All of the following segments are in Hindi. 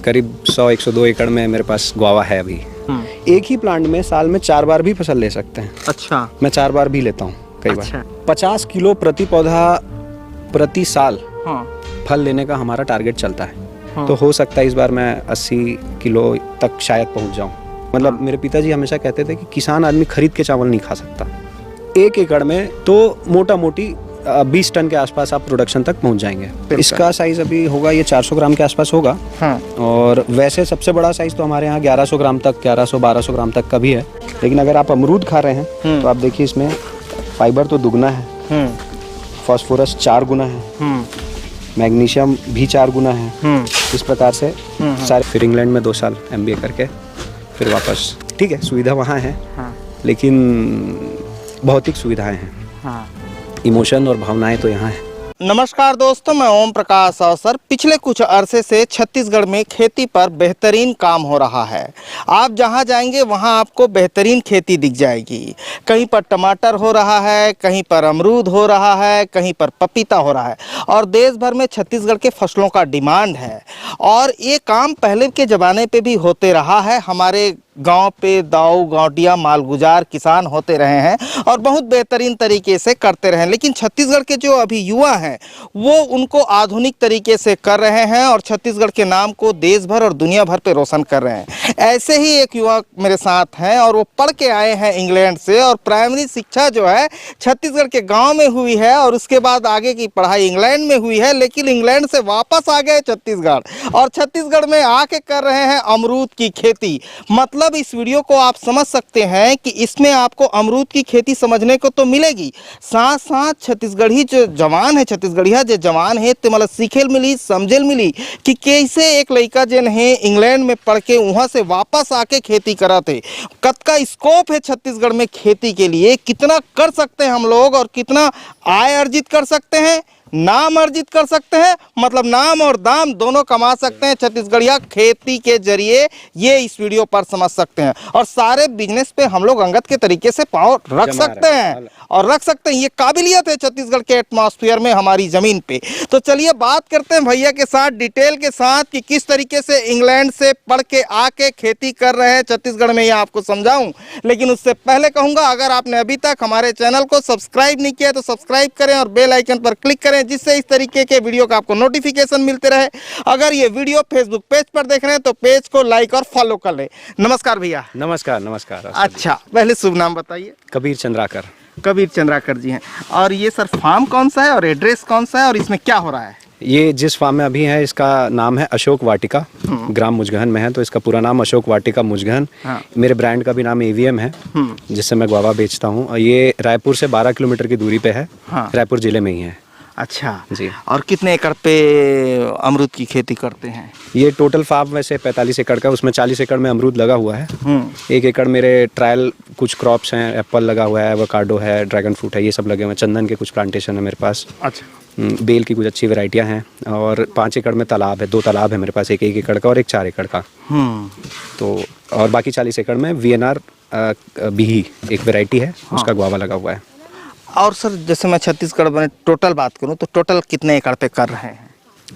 करीब 100-102 एकड़ में मेरे पास गुआवा है अभी। एक ही प्लांट में साल में 4 बार भी फसल ले सकते हैं। अच्छा, मैं 4 बार भी लेता हूँ कई अच्छा। बार। 50 किलो प्रति पौधा प्रति साल हाँ। फल लेने का हमारा टारगेट चलता है। हाँ। तो हो सकता है इस बार मैं 80 किलो तक शायद पहुँच जाऊँ। मतलब मेरे पिताजी हमेशा कहते थे कि किसान आदमी खरीद के चावल नहीं खा सकता। 1 एकड़ में तो मोटा मोटी 20 टन के आसपास आप प्रोडक्शन तक पहुंच जाएंगे। इसका साइज अभी होगा, ये 400 ग्राम के आसपास होगा। हाँ। और वैसे सबसे बड़ा साइज तो हमारे यहाँ 1100 ग्राम तक, 1100-1200 ग्राम तक का भी है। लेकिन अगर आप अमरूद खा रहे हैं तो आप देखिए इसमें फाइबर तो दुगना है, फास्फोरस 4 गुना है, मैग्नीशियम भी 4 गुना है। इस प्रकार से सारे। फिर इंग्लैंड में 2 साल MBA करके फिर वापस। ठीक है, सुविधा वहाँ है। हाँ। लेकिन भौतिक सुविधाएं हैं। हाँ। इमोशन और भावनाएं तो यहाँ है। नमस्कार दोस्तों, मैं ओम प्रकाश अवसर। पिछले कुछ अरसे से छत्तीसगढ़ में खेती पर बेहतरीन काम हो रहा है। आप जहां जाएंगे वहां आपको बेहतरीन खेती दिख जाएगी। कहीं पर टमाटर हो रहा है, कहीं पर अमरूद हो रहा है, कहीं पर पपीता हो रहा है। और देश भर में छत्तीसगढ़ के फसलों का डिमांड है। और ये काम पहले के ज़माने पे भी होते रहा है। हमारे गांव पे दाऊ गांवटिया मालगुजार किसान होते रहे हैं और बहुत बेहतरीन तरीके से करते रहे हैं। लेकिन छत्तीसगढ़ के जो अभी युवा हैं वो उनको आधुनिक तरीके से कर रहे हैं और छत्तीसगढ़ के नाम को देश भर और दुनिया भर पे रोशन कर रहे हैं। ऐसे ही एक युवा मेरे साथ हैं और वो पढ़ के आए हैं इंग्लैंड से। और प्राइमरी शिक्षा जो है छत्तीसगढ़ के गाँव में हुई है और उसके बाद आगे की पढ़ाई इंग्लैंड में हुई है। लेकिन इंग्लैंड से वापस आ गए छत्तीसगढ़ और छत्तीसगढ़ में आके कर रहे हैं अमरूद की खेती। मतलब इस वीडियो को आप समझ सकते हैं कि इसमें आपको अमरूद की खेती समझने को तो मिलेगी, साथ साथ छत्तीसगढ़ी जो जवान है, छत्तीसगढ़िया जो जवान है तो मतलब सीखेल मिली, समझेल मिली कि कैसे एक लड़का जन है इंग्लैंड में पढ़ के वहाँ से वापस आके खेती करा थे। कतका स्कोप है छत्तीसगढ़ में खेती के लिए, कितना कर सकते हैं हम लोग और कितना आय अर्जित कर सकते हैं, नाम अर्जित कर सकते हैं। मतलब नाम और दाम दोनों कमा सकते हैं छत्तीसगढ़िया खेती के जरिए। ये इस वीडियो पर समझ सकते हैं और सारे बिजनेस पे हम लोग अंगत के तरीके से पाँव रख सकते हैं और रख सकते हैं। ये काबिलियत है छत्तीसगढ़ के एटमॉस्फेयर में, हमारी ज़मीन पे। तो चलिए बात करते हैं भैया के साथ डिटेल के साथ कि किस तरीके से इंग्लैंड से पढ़ के आके खेती कर रहे हैं छत्तीसगढ़ में, ये आपको समझाऊं। लेकिन उससे पहले कहूँगा, अगर आपने अभी तक हमारे चैनल को सब्सक्राइब नहीं किया तो सब्सक्राइब करें और बेल आइकन पर क्लिक करें, जिससे इस तरीके के वीडियो का आपको नोटिफिकेशन मिलते रहे। अगर ये वीडियो फेसबुक पेज पर देख रहे हैं तो पेज को लाइक और फॉलो कर लें। नमस्कार भैया। नमस्कार। नमस्कार। अच्छा, पहले शुभ नाम बताइए। कबीर चंद्राकर। कबीर चंद्राकर जी हैं। और ये सर फार्म कौन सा है और एड्रेस कौन सा है और इसमें क्या हो रहा है? ये जिस फार्म में अभी है इसका नाम है अशोक वाटिका, ग्राम मुजगहन में है। तो इसका पूरा नाम अशोक वाटिका मुजगहन। हाँ। मेरे ब्रांड का भी नाम AVM है, जिससे मैं गुआवा बेचता हूँ। और ये रायपुर से 12 किलोमीटर की दूरी पे है। हाँ। रायपुर जिले में ही है। अच्छा जी। और कितने एकड़ पे अमरूद की खेती करते हैं? ये टोटल फार्म वैसे 45 एकड़ का, उसमें 40 एकड़ में अमरूद लगा हुआ है। 1 एकड़ मेरे ट्रायल कुछ क्रॉप्स हैं, एप्पल लगा हुआ है, एवोकाडो है, ड्रैगन फ्रूट है, ये सब लगे हुए हैं। चंदन के कुछ प्लांटेशन है मेरे पास। अच्छा। बेल की कुछ अच्छी वैरायटियां हैं। और 5 एकड़ में तालाब है, 2 तालाब है मेरे पास, एक एकड़ का और एक 4 एकड़ का। तो और बाकी 40 एकड़ में VNR बिही एक वैरायटी है। हाँ। उसका गुआवा लगा हुआ है। और सर जैसे मैं छत्तीसगढ़ में टोटल बात करूं तो टोटल कितने एकड़ पे कर रहे हैं?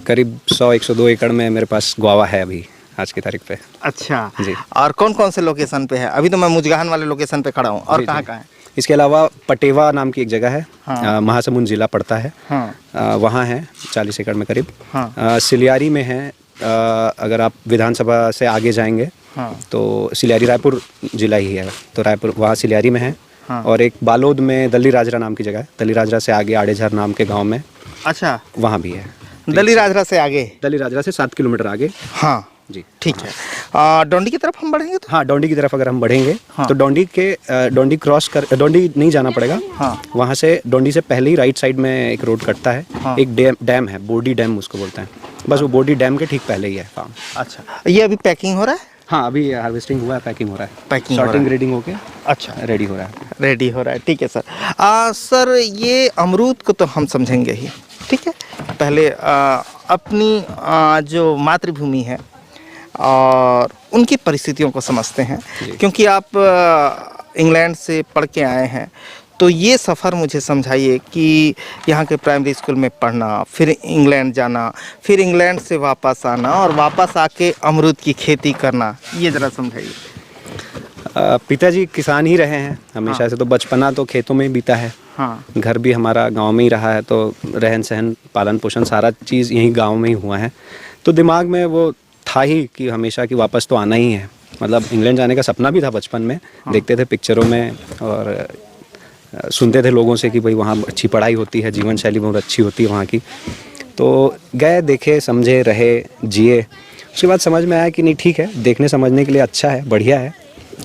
करीब 100-102 एकड़ में मेरे पास गुआवा है अभी आज की तारीख पे। अच्छा जी। और कौन कौन से लोकेशन पे है? अभी तो मैं मुजगहन वाले लोकेशन पे खड़ा हूँ, और कहाँ कहाँ है? इसके अलावा पटेवा नाम की एक जगह है। हाँ। महासमुंद जिला पड़ता है। हाँ। वहाँ है 40 एकड़ में करीब। हाँ। सिलियारी में है। अगर आप विधानसभा से आगे जाएंगे। हाँ। तो सिलियारी रायपुर जिला ही है, तो रायपुर वहाँ सिलियारी में है। हाँ। और एक बालोद में दली राजरा नाम की जगह है, दली राजरा से आगे आड़ेझर नाम के गांव में। अच्छा, वहाँ भी है। दली राजरा से आगे? दली राजरा से 7 किलोमीटर आगे। हाँ जी, ठीक है। डोंडी की तरफ हम बढ़ेंगे तो? हाँ, डोंडी की तरफ अगर हम बढ़ेंगे। हाँ। तो डोंडी क्रॉस कर, डोंडी नहीं जाना पड़ेगा। हाँ। वहाँ से डोंडी से पहले ही राइट साइड में एक रोड कटता है। हाँ। एक डैम है, बोडी डैम उसको बोलते हैं। बस वो बोडी डैम के ठीक पहले ही है फार्म। अच्छा, ये अभी पैकिंग हो रहा है? हाँ, अभी हार्वेस्टिंग हुआ है, पैकिंग हो रहा है, पैकिंग सॉर्टिंग ग्रेडिंग होके। अच्छा, रेडी हो रहा है। रेडी हो रहा है, ठीक है सर। सर ये अमरूद को तो हम समझेंगे ही, ठीक है। पहले अपनी जो मातृभूमि है और उनकी परिस्थितियों को समझते हैं, क्योंकि आप इंग्लैंड से पढ़ के आए हैं। तो ये सफ़र मुझे समझाइए कि यहाँ के प्राइमरी स्कूल में पढ़ना, फिर इंग्लैंड जाना, फिर इंग्लैंड से वापस आना और वापस आके अमरूद की खेती करना, ये ज़रा समझाइए। पिताजी किसान ही रहे हैं हमेशा से, तो बचपना तो खेतों में ही बीता है। हाँ। घर भी हमारा गांव में ही रहा है, तो रहन सहन पालन पोषण सारा चीज़ यहीं गांव में ही हुआ है। तो दिमाग में वो था ही कि हमेशा कि वापस तो आना ही है। मतलब इंग्लैंड जाने का सपना भी था बचपन में। हाँ। देखते थे पिक्चरों में और सुनते थे लोगों से कि भाई वहाँ अच्छी पढ़ाई होती है, जीवन शैली बहुत अच्छी होती है वहाँ की। तो गए, देखे, समझे, रहे, जिए। उसके बाद समझ में आया कि नहीं ठीक है, देखने समझने के लिए अच्छा है, बढ़िया है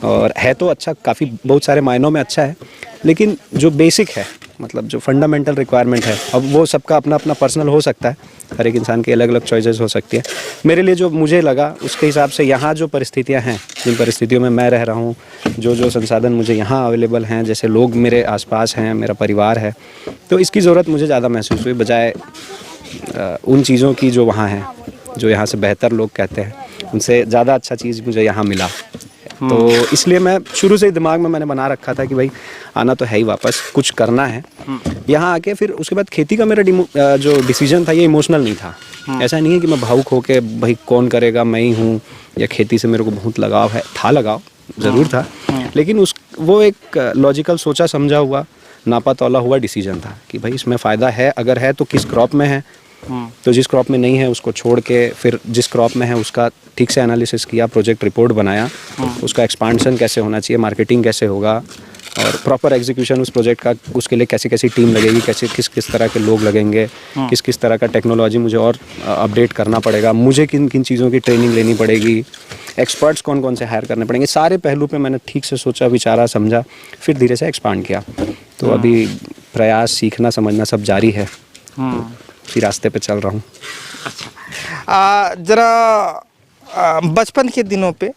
और है तो अच्छा, काफ़ी बहुत सारे मायनों में अच्छा है। लेकिन जो बेसिक है, मतलब जो फंडामेंटल रिक्वायरमेंट है, अब वो सबका अपना अपना पर्सनल हो सकता है, हर एक इंसान की अलग अलग चॉइसेस हो सकती है। मेरे लिए जो मुझे लगा उसके हिसाब से यहाँ जो परिस्थितियाँ हैं, जिन परिस्थितियों में मैं रह रहा हूँ, जो संसाधन मुझे यहाँ अवेलेबल हैं, जैसे लोग मेरे आसपास हैं, मेरा परिवार है, तो इसकी ज़रूरत मुझे ज़्यादा महसूस हुई बजाय उन चीज़ों की जो वहाँ हैं, जो यहाँ से बेहतर लोग कहते हैं, उनसे ज़्यादा अच्छा चीज़ मुझे यहाँ मिला। तो इसलिए मैं शुरू से ही दिमाग में मैंने बना रखा था कि भाई आना तो है ही, वापस कुछ करना है यहाँ आके। फिर उसके बाद खेती का मेरा जो डिसीजन था ये इमोशनल नहीं था। ऐसा नहीं है कि मैं भावुक होके भाई कौन करेगा, मैं ही हूँ, या खेती से मेरे को बहुत लगाव है। था लगाव ज़रूर था, लेकिन वो एक लॉजिकल सोचा समझा हुआ, नापा तौला हुआ डिसीजन था कि भाई इसमें फ़ायदा है, अगर है तो किस क्रॉप में है, तो जिस क्रॉप में नहीं है उसको छोड़ के फिर जिस क्रॉप में है उसका ठीक से एनालिसिस किया, प्रोजेक्ट रिपोर्ट बनाया, उसका एक्सपांशन कैसे होना चाहिए, मार्केटिंग कैसे होगा और प्रॉपर एग्जीक्यूशन उस प्रोजेक्ट का, उसके लिए कैसी कैसी टीम लगेगी, कैसे किस किस तरह के लोग लगेंगे, किस किस तरह का टेक्नोलॉजी मुझे और अपडेट करना पड़ेगा, मुझे किन किन चीज़ों की ट्रेनिंग लेनी पड़ेगी, एक्सपर्ट्स कौन कौन से हायर करने पड़ेंगे, सारे पहलू पे मैंने ठीक से सोचा, विचारा, समझा, फिर धीरे से एक्सपांड किया। तो अभी प्रयास, सीखना, समझना सब जारी है, इसी रास्ते पे चल रहा हूँ। अच्छा, जरा बचपन के दिनों पे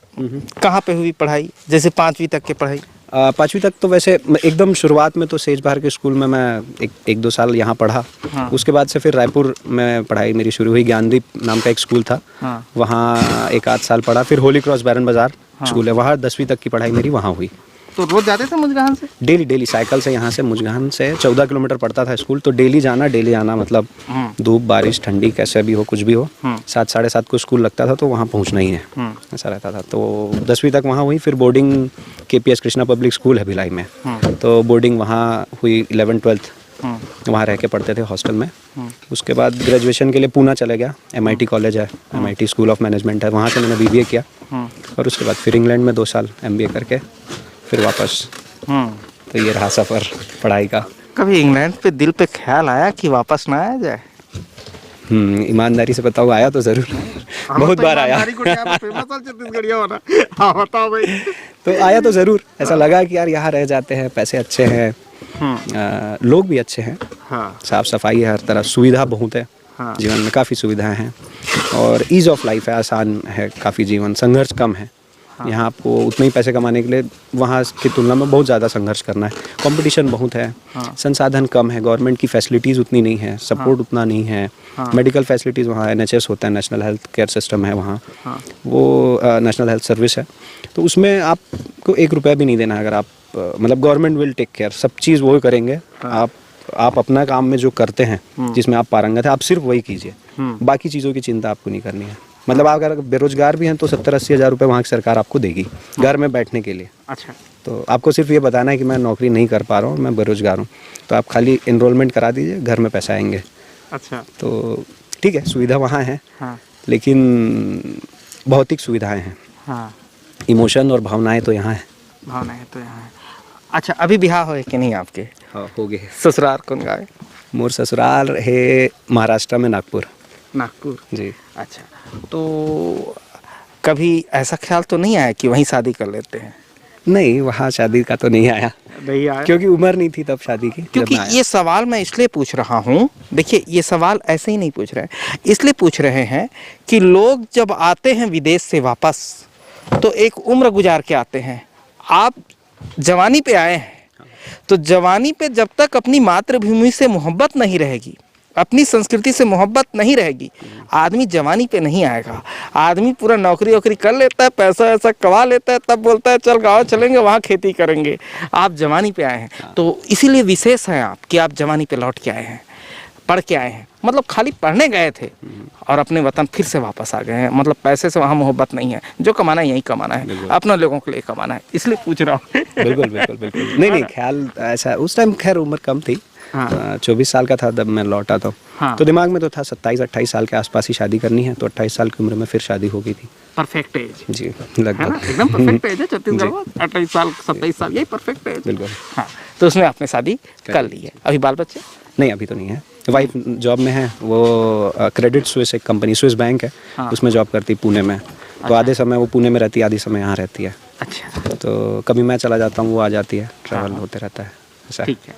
कहाँ पे हुई पढ़ाई, जैसे 5वीं तक की पढ़ाई? 5वीं तक तो वैसे एकदम शुरुआत में तो सेज बहार के स्कूल में मैं 1-2 साल यहाँ पढ़ा। हाँ। उसके बाद से फिर रायपुर में पढ़ाई मेरी शुरू हुई। ज्ञानदीप नाम का एक स्कूल था। हाँ। वहाँ 1-8 साल पढ़ा। फिर होली क्रॉस बैरन बाजार स्कूल है, वहाँ 10वीं तक की पढ़ाई मेरी वहाँ हुई। तो रोज जाते थे मुजगान से? डेली साइकिल से, यहाँ से मुजगान से 14 किलोमीटर पड़ता था स्कूल, तो डेली जाना डेली आना, मतलब धूप बारिश ठंडी कैसे भी हो, कुछ भी हो, 7 साढ़े 7 को स्कूल लगता था तो वहाँ पहुँचना ही है, ऐसा रहता था। तो 10वीं तक वहाँ हुई। फिर boarding KPS Krishna public school है भिलाई में, तो बोर्डिंग वहाँ हुई। 11-12 वहाँ रह के पढ़ते थे हॉस्टल में। उसके बाद ग्रेजुएशन के लिए पूना चले गया, MIT कॉलेज है, MIT स्कूल ऑफ मैनेजमेंट है, वहाँ से मैंने BBA किया। और उसके बाद फिर इंग्लैंड में 2 साल MBA करके फिर वापस। तो ये रहा सफ़र पढ़ाई का। कभी इंग्लैंड पे दिल पे ख्याल आया कि वापस ना आया जाए? ईमानदारी से बताओ, आया तो ज़रूर, बहुत बार आया। तो आया तो ज़रूर, ऐसा लगा कि यार यहाँ रह जाते हैं, पैसे अच्छे हैं, लोग भी अच्छे हैं, साफ़ सफाई है, हर तरह सुविधा बहुत है। जीवन में काफ़ी सुविधाएं हैं और ईज़ ऑफ लाइफ है, आसान है काफ़ी जीवन, संघर्ष कम है। यहाँ आपको उतने ही पैसे कमाने के लिए वहाँ की तुलना में बहुत ज़्यादा संघर्ष करना है, कंपटीशन बहुत है, संसाधन कम है, गवर्नमेंट की फैसिलिटीज़ उतनी नहीं है, सपोर्ट उतना नहीं है, मेडिकल फैसिलिटीज़ वहाँ NHS होता है, नेशनल हेल्थ केयर सिस्टम है वहाँ, वो नेशनल हेल्थ सर्विस है, तो उसमें आपको 1 रुपया भी नहीं देना है। अगर आप मतलब गवर्नमेंट विल टेक केयर, सब चीज़ वो करेंगे। आप अपना काम में जो करते हैं, जिसमें आप पारंगत हैं, आप सिर्फ वही कीजिए, बाकी चीज़ों की चिंता आपको नहीं करनी है। मतलब आप अगर बेरोजगार भी हैं तो 70-80 हज़ार रुपये वहाँ की सरकार आपको देगी घर में बैठने के लिए। अच्छा। तो आपको सिर्फ ये बताना है कि मैं नौकरी नहीं कर पा रहा हूँ, मैं बेरोजगार हूँ, तो आप खाली एनरोलमेंट करा दीजिए, घर में पैसा आएंगे। अच्छा। तो ठीक है, सुविधा वहाँ है। हाँ। लेकिन भौतिक सुविधाएँ हैं। हाँ। इमोशन और भावनाएँ तो यहाँ है। भावनाएँ तो यहाँ है। अच्छा, अभी ब्याह हो कि नहीं आपके? हाँ, हो गए। ससुराल कौन गाँव है? मोर ससुराल है महाराष्ट्र में, नागपुर। नागपुर जी। अच्छा, तो कभी ऐसा ख्याल तो नहीं आया कि वहीं शादी कर लेते हैं? नहीं, वहाँ शादी का तो नहीं आया, क्योंकि उम्र नहीं थी तब शादी की। क्योंकि ये सवाल मैं इसलिए पूछ रहा हूँ, देखिए ये सवाल ऐसे ही नहीं पूछ रहे हैं, इसलिए पूछ रहे हैं कि लोग जब आते हैं विदेश से वापस तो एक उम्र गुजार के आते हैं। आप जवानी पे आए हैं, तो जवानी पे जब तक अपनी मातृभूमि से मोहब्बत नहीं रहेगी अपनी संस्कृति से मोहब्बत नहीं रहेगी, आदमी जवानी पे नहीं आएगा। आदमी पूरा नौकरी वोकरी कर लेता है, पैसा ऐसा कमा लेता है, तब बोलता है चल गाँव चलेंगे वहाँ खेती करेंगे। आप जवानी पे आए हैं तो इसीलिए विशेष है आप कि आप जवानी पे लौट के आए हैं, पढ़ के आए हैं। मतलब खाली पढ़ने गए थे और अपने वतन फिर से वापस आ गए हैं। मतलब पैसे से वहाँ मोहब्बत नहीं है, जो कमाना है यहीं कमाना है, अपना लोगों के लिए कमाना है, इसलिए पूछ रहा हूँ। बिल्कुल बिल्कुल बिल्कुल। नहीं ख्याल ऐसा उस टाइम खैर उम्र कम थी। हाँ। 24 साल का था जब मैं लौटा तो। हाँ। तो दिमाग में तो था 27-28 साल के आसपास ही शादी करनी है, तो 28 साल की उम्र में फिर शादी हो गई थी। परफेक्ट एज जी, लगभग एकदम परफेक्ट एज है छत्तीसगढ़ में। 28 साल 27 साल यही परफेक्ट एज। बिल्कुल। हाँ, तो उसमें आपने शादी कर ली है। अभी बाल बच्चे? नहीं अभी तो नहीं है। वाइफ जॉब में है, वो क्रेडिट स्विस एक कंपनी स्विस बैंक है। हाँ। उसमें जॉब करती पुणे में। तो आधे समय वो पुणे में रहती है, आधे समय यहाँ रहती है। अच्छा। तो कभी मैं चला जाता हूँ, वो आ जाती है, ट्रैवल होते रहता है ऐसा। ठीक है,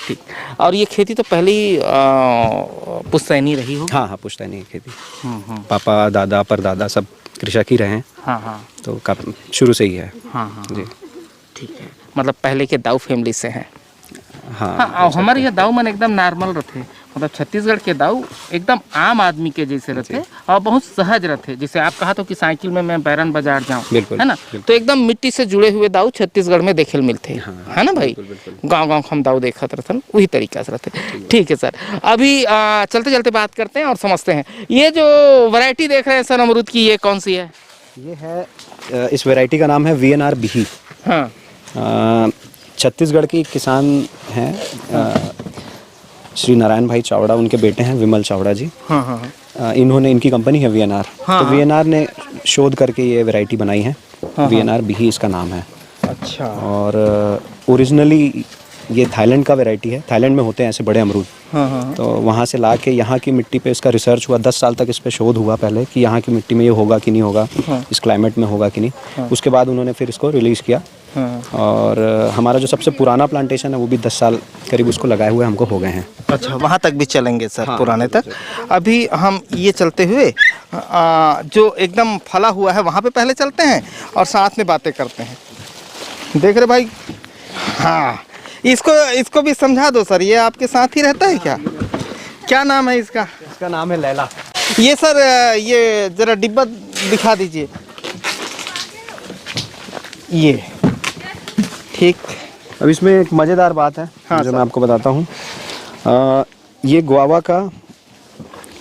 ठीक। और ये खेती तो पहले ही पुश्तैनी रही हो? हाँ हाँ, पुश्तैनी खेती। पापा दादा परदादा सब कृषक ही रहे हैं। हाँ हाँ, तो शुरू से ही है। हाँ हाँ जी, ठीक है। मतलब पहले के दाऊ फैमिली से हैं। हाँ, हमारे यहाँ दाऊ मन एकदम नॉर्मल रहते, मतलब छत्तीसगढ़ के दाऊ एकदम आम आदमी के जैसे रहते और बहुत सहज रहते। जैसे आप कहा तो कि साइकिल में मैं बैरन बाजार जाऊँ, है ना, तो एकदम मिट्टी से जुड़े हुए दाऊ छत्तीसगढ़ में देखे मिलते हैं। हाँ, है ना भाई, गांव गांव हम दाऊ देखा रहते, वही तरीका से रहते। ठीक है सर, अभी चलते चलते बात करते हैं और समझते हैं। ये जो वैरायटी देख रहे हैं सर अमरूद की, ये कौन सी है? ये है, इस वैरायटी का नाम है VNR बिही। हाँ, छत्तीसगढ़ की किसान हैं श्री नारायण भाई चावड़ा, उनके बेटे हैं विमल चावड़ा जी। हाँ हाँ। इन्होंने, इनकी कंपनी है VNR। हाँ, तो VNR ने शोध करके ये वैरायटी बनाई है। हाँ, VNR बिही इसका नाम है। अच्छा। और ओरिजिनली ये थाईलैंड का वैरायटी है, थाईलैंड में होते हैं ऐसे बड़े अमरूद। हाँ हाँ। तो वहाँ से ला के यहाँ की मिट्टी पे इसका रिसर्च हुआ, 10 साल तक इस पे शोध हुआ पहले कि यहाँ की मिट्टी में ये होगा कि नहीं होगा। हाँ। इस क्लाइमेट में होगा कि नहीं। हाँ। उसके बाद उन्होंने फिर इसको रिलीज़ किया। हाँ। और हमारा जो सबसे पुराना प्लांटेशन है वो भी 10 साल करीब उसको लगाए हुए हमको हो गए हैं। अच्छा, वहाँ तक भी चलेंगे सर? हाँ, पुराने तक। अभी हम ये चलते हुए जो एकदम फला हुआ है वहाँ पे पहले चलते हैं और साथ में बातें करते हैं। देख रहे भाई, हाँ, इसको भी समझा दो सर, ये आपके साथ ही रहता है क्या? क्या नाम है इसका? इसका नाम है लैला। ये सर, ये जरा डिब्बा दिखा दीजिए। ये ठीक। अब इसमें एक मज़ेदार बात है। हाँ, जो मैं आपको बताता हूँ। ये गुआवा का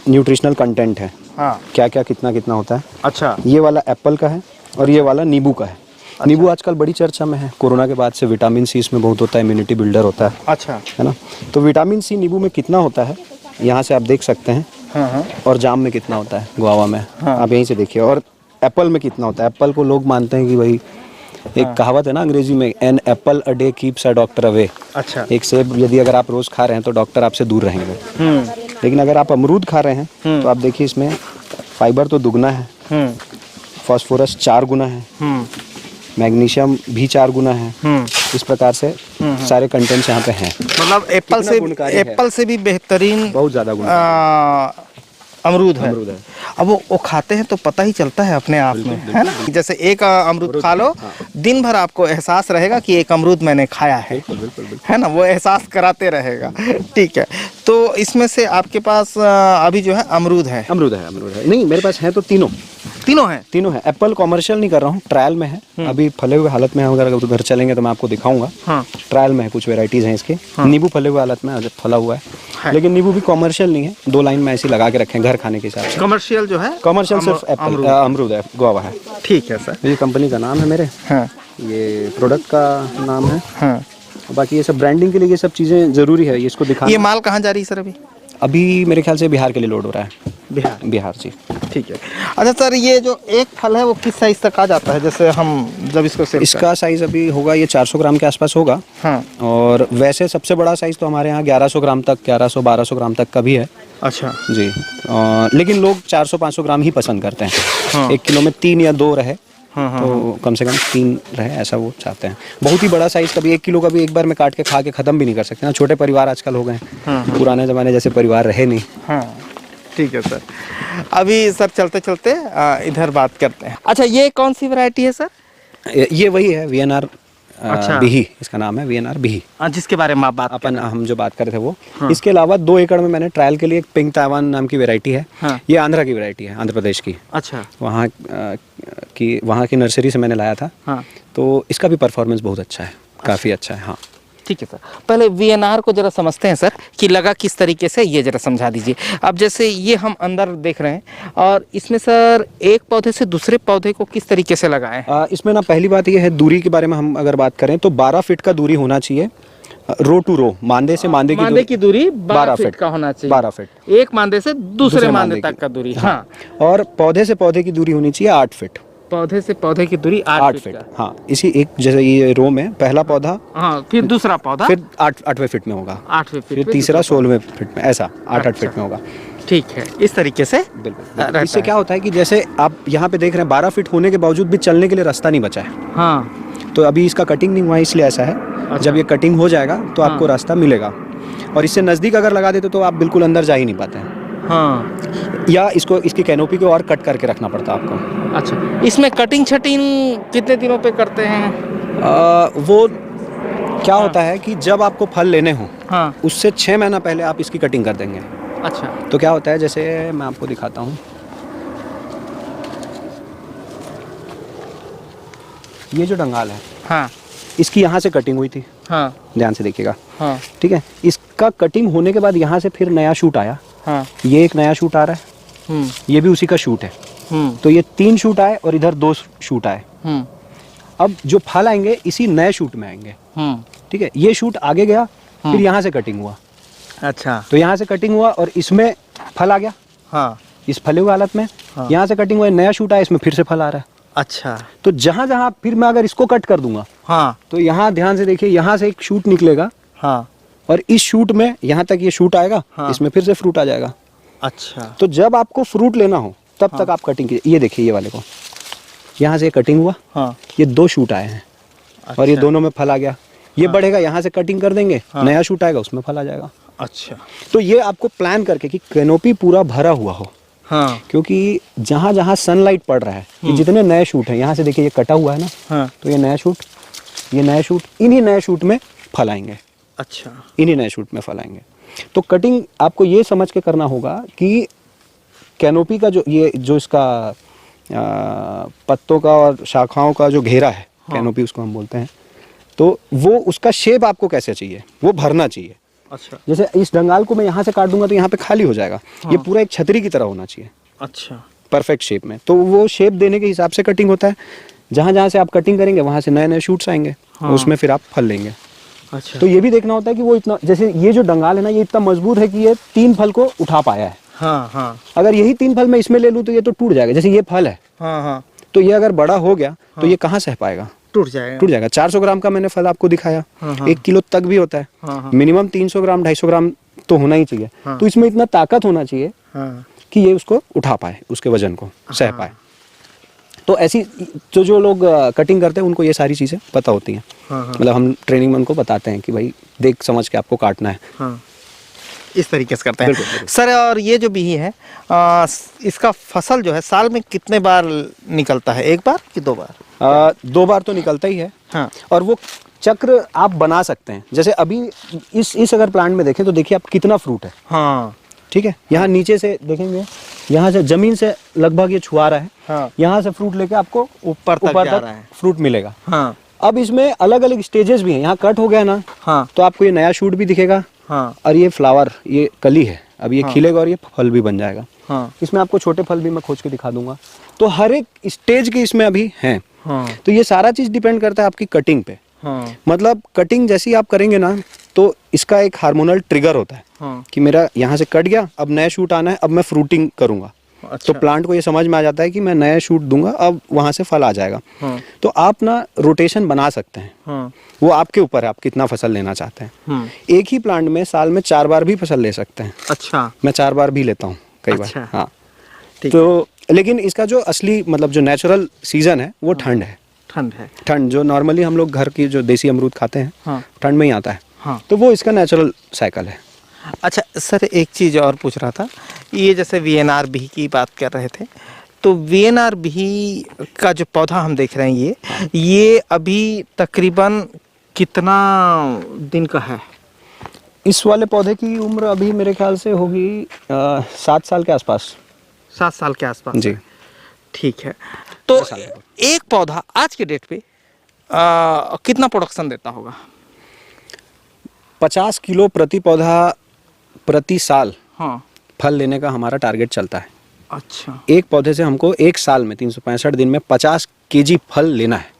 न्यूट्रिशनल कंटेंट है। हाँ। क्या क्या कितना कितना होता है। अच्छा। ये वाला एप्पल का है और ये वाला नींबू का है। अच्छा। नींबू आजकल बड़ी चर्चा में है, कोरोना के बाद से विटामिन सी इसमें बहुत होता है, इम्यूनिटी बिल्डर होता है। अच्छा, है ना। तो विटामिन सी नींबू में कितना होता है यहाँ से आप देख सकते हैं। हाँ। और जाम में कितना होता है गुआवा में। हाँ। आप यहीं से देखिए। और एप्पल में कितना होता है। एप्पल को लोग मानते हैं कि भाई एक कहावत है ना अंग्रेजी में, an apple a day keeps a doctor away. अच्छा। एक सेब यदि अगर आप रोज खा रहे हैं तो डॉक्टर आपसे दूर रहेंगे। लेकिन अगर आप अमरूद खा रहे हैं तो आप देखिए इसमें फाइबर तो दुगना है, फास्फोरस 4 गुना है, मैग्नीशियम भी 4 गुना है। इस प्रकार से सारे कंटेंट्स यहाँ पे हैं। मतलब एप्पल से भी बेहतरीन, बहुत ज़्यादा गुण अमरूद है। अब वो खाते हैं तो पता ही चलता है अपने आप में, है ना। जैसे एक अमरूद खा लो, दिन भर आपको एहसास रहेगा कि एक अमरूद मैंने खाया है, है ना, वो एहसास कराते रहेगा। ठीक है, तो इसमें से आपके पास अभी जो है अमरूद है? अमरूद है। नहीं, मेरे पास है तो तीनों हैं। एप्पल कॉमर्शियल नहीं कर रहा हूँ, ट्रायल में है। अभी फले हुए हालत में है, अगर घर चलेंगे तो मैं आपको दिखाऊंगा। हाँ। ट्रायल में है, कुछ वेराइटीज हैं इसके। हाँ। नींबू फले हुए हालत में फला हुआ है। लेकिन नींबू भी कॉमर्शियल नहीं है, 2 लाइन में ऐसे लगा के रखें घर खाने के हिसाब से। कमर्शियल जो है, कमर्शियल सिर्फ अमरूद है, गुआवा है। ठीक है सर, ये कंपनी का नाम है मेरे। हाँ। ये प्रोडक्ट का नाम है। हाँ। बाकी ये सब ब्रांडिंग के लिए ये सब चीज़ें ज़रूरी है, इसको दिखाना। ये माल कहाँ जा रही है सर? अभी मेरे ख्याल से बिहार के लिए लोड हो रहा है। बिहार जी। ठीक है। अच्छा सर, ये जो एक फल है वो किस साइज तक आ जाता है? जैसे हम जब इसको सेल, इसका साइज अभी होगा, ये 400 ग्राम के आसपास होगा। हाँ। और वैसे सबसे बड़ा साइज तो हमारे यहाँ 1100 ग्राम तक, 1100-1200 ग्राम तक का भी है। अच्छा जी। लेकिन लोग 400-500 ग्राम ही पसंद करते हैं। हाँ। 1 किलो में 3 या 2 रहे। हाँ, तो कम से कम 3 रहे, ऐसा वो चाहते हैं। बहुत ही बड़ा साइज कभी 1 किलो का भी एक बार में काट के खा के ख़त्म भी नहीं कर सकते ना, छोटे परिवार आजकल हो गए। हाँ। पुराने ज़माने जैसे परिवार रहे नहीं। हाँ। ठीक है सर, अभी सर चलते चलते इधर बात करते हैं। अच्छा, ये कौन सी वैरायटी है सर? ये वही है VNR अच्छा। बिही इसका नाम है, VNR बिही। जिसके बारे में आप बात अपन हम जो बात कर रहे थे वो। इसके अलावा 2 एकड़ में मैंने ट्रायल के लिए एक पिंक ताइवान नाम की वैरायटी है। हाँ। ये आंध्रा की वैरायटी है, आंध्र प्रदेश की। अच्छा। वहाँ की नर्सरी से मैंने लाया था। हाँ। तो इसका भी परफॉर्मेंस बहुत अच्छा है, काफ़ी अच्छा है। हाँ ठीक है सर, पहले VNR को जरा समझते हैं सर कि लगा किस तरीके से, ये जरा समझा दीजिए। अब जैसे ये हम अंदर देख रहे हैं और इसमें सर एक पौधे से दूसरे पौधे को किस तरीके से लगाएं? इसमें ना पहली बात ये है, दूरी के बारे में हम अगर बात करें तो 12 फीट का दूरी होना चाहिए, रो टू रो, मांदे से मांदे की दूरी 12 फीट का होना चाहिए। 12 फीट एक मांदे से दूसरे मांदे तक का दूरी। हाँ। और पौधे से पौधे की दूरी होनी चाहिए 8 फीट। पौधे से पौधे की दूरी 8 फीट। हाँ, इसी एक जैसे ये रो में पहला पौधा, हाँ, फिर दूसरा पौधा, फिर 8वें फीट में होगा, 8वें फीट, फिर तीसरा 16वें फीट में, ऐसा 8 फीट में होगा। ठीक है, इस तरीके से बिल्कुल। इससे क्या होता है कि जैसे आप यहाँ पे देख रहे हैं 12 फीट होने के बावजूद भी चलने के लिए रास्ता नहीं बचा है। हाँ। तो अभी इसका कटिंग नहीं हुआ, इसलिए ऐसा है। अच्छा। जब ये कटिंग हो जाएगा तो आपको रास्ता मिलेगा। और इससे नज़दीक अगर लगा देते तो आप बिल्कुल अंदर जा ही नहीं पाते हैं। हाँ। या इसकी कैनोपी को और कट करके रखना पड़ता है आपको। अच्छा, इसमें कटिंग छटिंग कितने दिनों पे करते हैं? वो क्या होता है कि जब आपको फल लेने हो, हाँ, उससे 6 महीना पहले आप इसकी कटिंग कर देंगे। अच्छा। तो क्या होता है, जैसे मैं आपको दिखाता हूँ, ये जो डंगाल है, हाँ, इसकी यहाँ से कटिंग हुई थी। हाँ, ध्यान से देखिएगा। हाँ, ठीक है, इसका कटिंग होने के बाद यहाँ से फिर नया शूट आया। हाँ, ये एक नया शूट आ रहा है, ये भी उसी का शूट है। तो ये 3 शूट आए और इधर 2 शूट आए। अब जो फल आएंगे इसी नए शूट में आएंगे। ठीक है, ये शूट आगे गया, फिर यहाँ से कटिंग हुआ। अच्छा। तो यहाँ से कटिंग हुआ और इसमें फल आ गया। हाँ। इस फले हुए हालत में। हाँ। यहाँ से कटिंग हुआ, नया शूट आया, इसमें फिर से फल आ रहा है। अच्छा। तो जहाँ जहाँ फिर मैं अगर इसको कट कर दूंगा, हाँ, तो यहाँ ध्यान से देखिए, यहाँ से एक शूट निकलेगा। हाँ, और इस शूट में यहाँ तक ये शूट आएगा। हाँ। इसमें फिर से फ्रूट आ जाएगा। अच्छा। तो जब आपको फ्रूट लेना हो तब तक आप कटिंग कीजिए। ये देखिए, ये वाले को यहाँ से कटिंग हुआ। हाँ। ये 2 शूट आए हैं। अच्छा। और ये दोनों में फल आ गया। ये बढ़ेगा, यहाँ से कटिंग कर देंगे। हाँ। नया शूट आएगा, उसमें फल आ जाएगा। अच्छा। तो ये आपको प्लान करके कि कैनोपी पूरा भरा हुआ हो। हाँ। क्योंकि जहाँ जहाँ सनलाइट पड़ रहा है, ये जितने नए शूट हैं, यहाँ से देखिए ये कटा हुआ है ना। हाँ। तो ये नया शूट, ये नया शूट, इन्हीं नए शूट में फल आएंगे। अच्छा। इन्हीं नए शूट में फल आएंगे। तो कटिंग आपको ये समझ के करना होगा कि कैनोपी का जो इसका पत्तों का और शाखाओं का जो घेरा है, हाँ। कैनोपी उसको हम बोलते हैं, तो वो उसका शेप आपको कैसे चाहिए, वो भरना चाहिए। अच्छा। जैसे इस डंगाल को मैं यहाँ से काट दूंगा तो यहाँ पे खाली हो जाएगा। हाँ। ये पूरा एक छतरी की तरह होना चाहिए। अच्छा। परफेक्ट शेप में। तो वो शेप देने के हिसाब से कटिंग होता है। जहाँ जहाँ से आप कटिंग करेंगे वहाँ से नए नए शूट्स आएंगे। हाँ। उसमें फिर आप फल लेंगे। अच्छा। तो ये भी देखना होता है कि वो इतना, जैसे ये जो डंगाल है ना, ये इतना मजबूत है कि ये 3 फल को उठा पाया है। हाँ, हाँ। अगर यही 3 फल मैं इसमें ले लूँ तो ये तो टूट जाएगा। जैसे ये फल है, हाँ, हाँ। तो ये अगर बड़ा हो गया, हाँ। तो ये कहाँ सह पाएगा? टूट जाएगा। 400 ग्राम का मैंने फल आपको दिखाया। हाँ, हाँ। 1 किलो तक भी होता है। हाँ, हाँ। मिनिमम 300 ग्राम 250 ग्राम तो होना ही चाहिए। हाँ। तो इसमें इतना ताकत होना चाहिए। हाँ। कि ये उसको उठा पाए, उसके वजन को सह पाए। तो ऐसी जो लोग कटिंग करते हैं उनको ये सारी चीज़ें पता होती हैं। हाँ, हाँ। मतलब हम ट्रेनिंग में उनको बताते हैं कि भाई देख समझ के आपको काटना है। हाँ। इस तरीके से करते हैं। बिल्कुल। सर, और ये जो बिही है, इसका फसल जो है साल में कितने बार निकलता है? 1 बार कि 2 बार? 2 बार तो निकलता ही है। हाँ। और वो चक्र आप बना सकते हैं। जैसे अभी इस अगर प्लांट में देखें तो देखिए आप कितना फ्रूट है। हाँ। ठीक है, यहाँ नीचे से देखेंगे, यहाँ से जमीन से लगभग ये छुआ रहा है। हाँ। यहाँ से फ्रूट लेके आपको ऊपर तक फ्रूट मिलेगा। हाँ। अब इसमें अलग अलग स्टेजेस भी हैं। यहाँ कट हो गया ना, हाँ। तो आपको ये नया शूट भी दिखेगा। हाँ। और ये फ्लावर, ये कली है, अब ये खिलेगा और ये फल भी बन जाएगा। हाँ। इसमें आपको छोटे फल भी मैं खोज के दिखा दूंगा। तो हर एक स्टेज के इसमें अभी हैं। हाँ। तो ये सारा चीज डिपेंड करता है आपकी कटिंग पे। हाँ। मतलब कटिंग जैसी आप करेंगे ना, तो इसका एक हार्मोनल ट्रिगर होता है। हाँ। कि मेरा यहाँ से कट गया, अब नया शूट आना है, अब मैं फ्रूटिंग करूंगा। अच्छा। तो प्लांट को ये समझ में आ जाता है कि मैं नया शूट दूंगा, अब वहां से फल आ जाएगा। हाँ। तो आप ना रोटेशन बना सकते हैं। हाँ। वो आपके ऊपर है, आप कितना फसल लेना चाहते हैं। हाँ। एक ही प्लांट में साल में 4 बार भी फसल ले सकते हैं। अच्छा। मैं 4 बार भी लेता हूँ कई बार। हाँ। तो लेकिन इसका जो असली मतलब जो नेचुरल सीजन है वो ठंड है। ठंड जो नॉर्मली हम लोग घर की जो देसी अमरूद खाते हैं, हाँ। ठंड में ही आता है। हाँ। तो वो इसका नेचुरल साइकिल है। अच्छा सर, एक चीज़ और पूछ रहा था, ये जैसे VNR बिही की बात कर रहे थे, तो वीएनआर भी का जो पौधा हम देख रहे हैं ये अभी तकरीबन कितना दिन का है? इस वाले पौधे की उम्र अभी मेरे ख्याल से होगी 7 साल के आसपास। 7 साल के आसपास जी। ठीक है। तो एक पौधा आज के डेट पे कितना प्रोडक्शन देता होगा? 50 किलो प्रति पौधा प्रति साल हाँ। फल लेने का हमारा टारगेट चलता है। अच्छा। एक पौधे से हमको एक साल में 365 दिन में 50 केजी फल लेना है।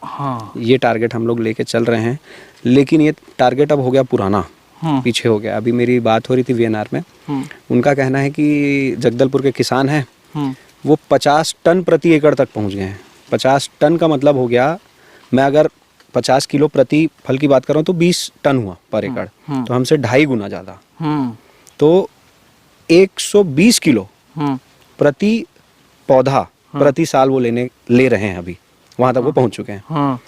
हाँ। ये टारगेट हम लोग लेके चल रहे हैं, लेकिन ये टारगेट अब हो गया पुराना, पीछे हो गया। अभी मेरी बात हो रही थी वीएनआर में, उनका कहना है कि जगदलपुर के किसान हैं वो 50 टन प्रति एकड़ तक पहुंच गए हैं। 50 टन का मतलब हो गया, मैं अगर 50 किलो प्रति फल की बात कर रहा हूँ तो 20 टन हुआ पर एकड़, तो हमसे 2.5 गुना ज़्यादा। तो 120 किलो प्रति पौधा प्रति साल वो ले रहे हैं, अभी वहाँ तक वो पहुँच चुके हैं।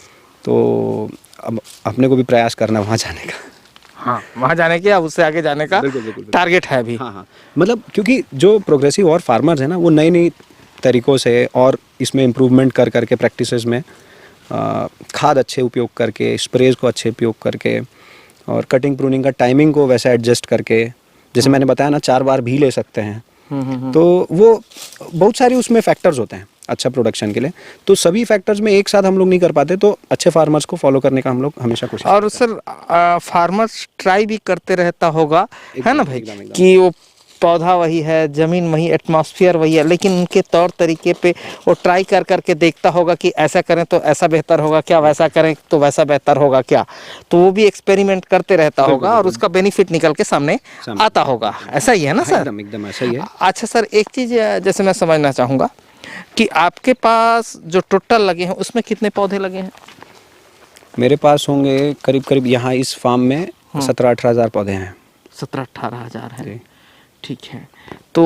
तो अब अपने को भी प्रयास करना वहाँ जाने का। हाँ, वहाँ जाने के, अब उससे आगे जाने का टारगेट है अभी। हाँ, मतलब क्योंकि जो प्रोग्रेसिव और फार्मर्स हैं ना, वो नई नई तरीक़ों से और इसमें इम्प्रूवमेंट कर करके प्रैक्टिसेस में खाद अच्छे उपयोग करके, स्प्रेज को अच्छे उपयोग करके और कटिंग प्रूनिंग का टाइमिंग को वैसा एडजस्ट करके, जैसे मैंने बताया ना 4 बार भी ले सकते हैं। तो वो बहुत सारी उसमें फैक्टर्स होते हैं अच्छा प्रोडक्शन के लिए। तो सभी फैक्टर्स में एक साथ हम लोग नहीं कर पाते, तो अच्छे फार्मर्स को फॉलो करने का हम लोग हमेशा कोशिश। और सर फार्मर्स ट्राई भी करते रहता होगा, है ना भाई, कि वो पौधा वही है, ज़मीन वही, एटमॉस्फेयर वही है, लेकिन उनके तौर तरीके पे वो ट्राई कर करके देखता होगा कि ऐसा करें तो ऐसा बेहतर होगा क्या, वैसा करें तो वैसा बेहतर होगा क्या। तो वो भी एक्सपेरिमेंट करते रहता होगा और उसका बेनिफिट निकल के सामने आता होगा। ऐसा ही है ना सर? एकदम ऐसा ही है। अच्छा सर, एक चीज़ जैसे मैं समझना चाहूँगा कि आपके पास जो टोटल लगे हैं उसमें कितने पौधे लगे हैं? मेरे पास होंगे करीब करीब यहाँ इस फार्म में 17-18 हज़ार पौधे हैं। 17-18 हज़ार है, ठीक है। तो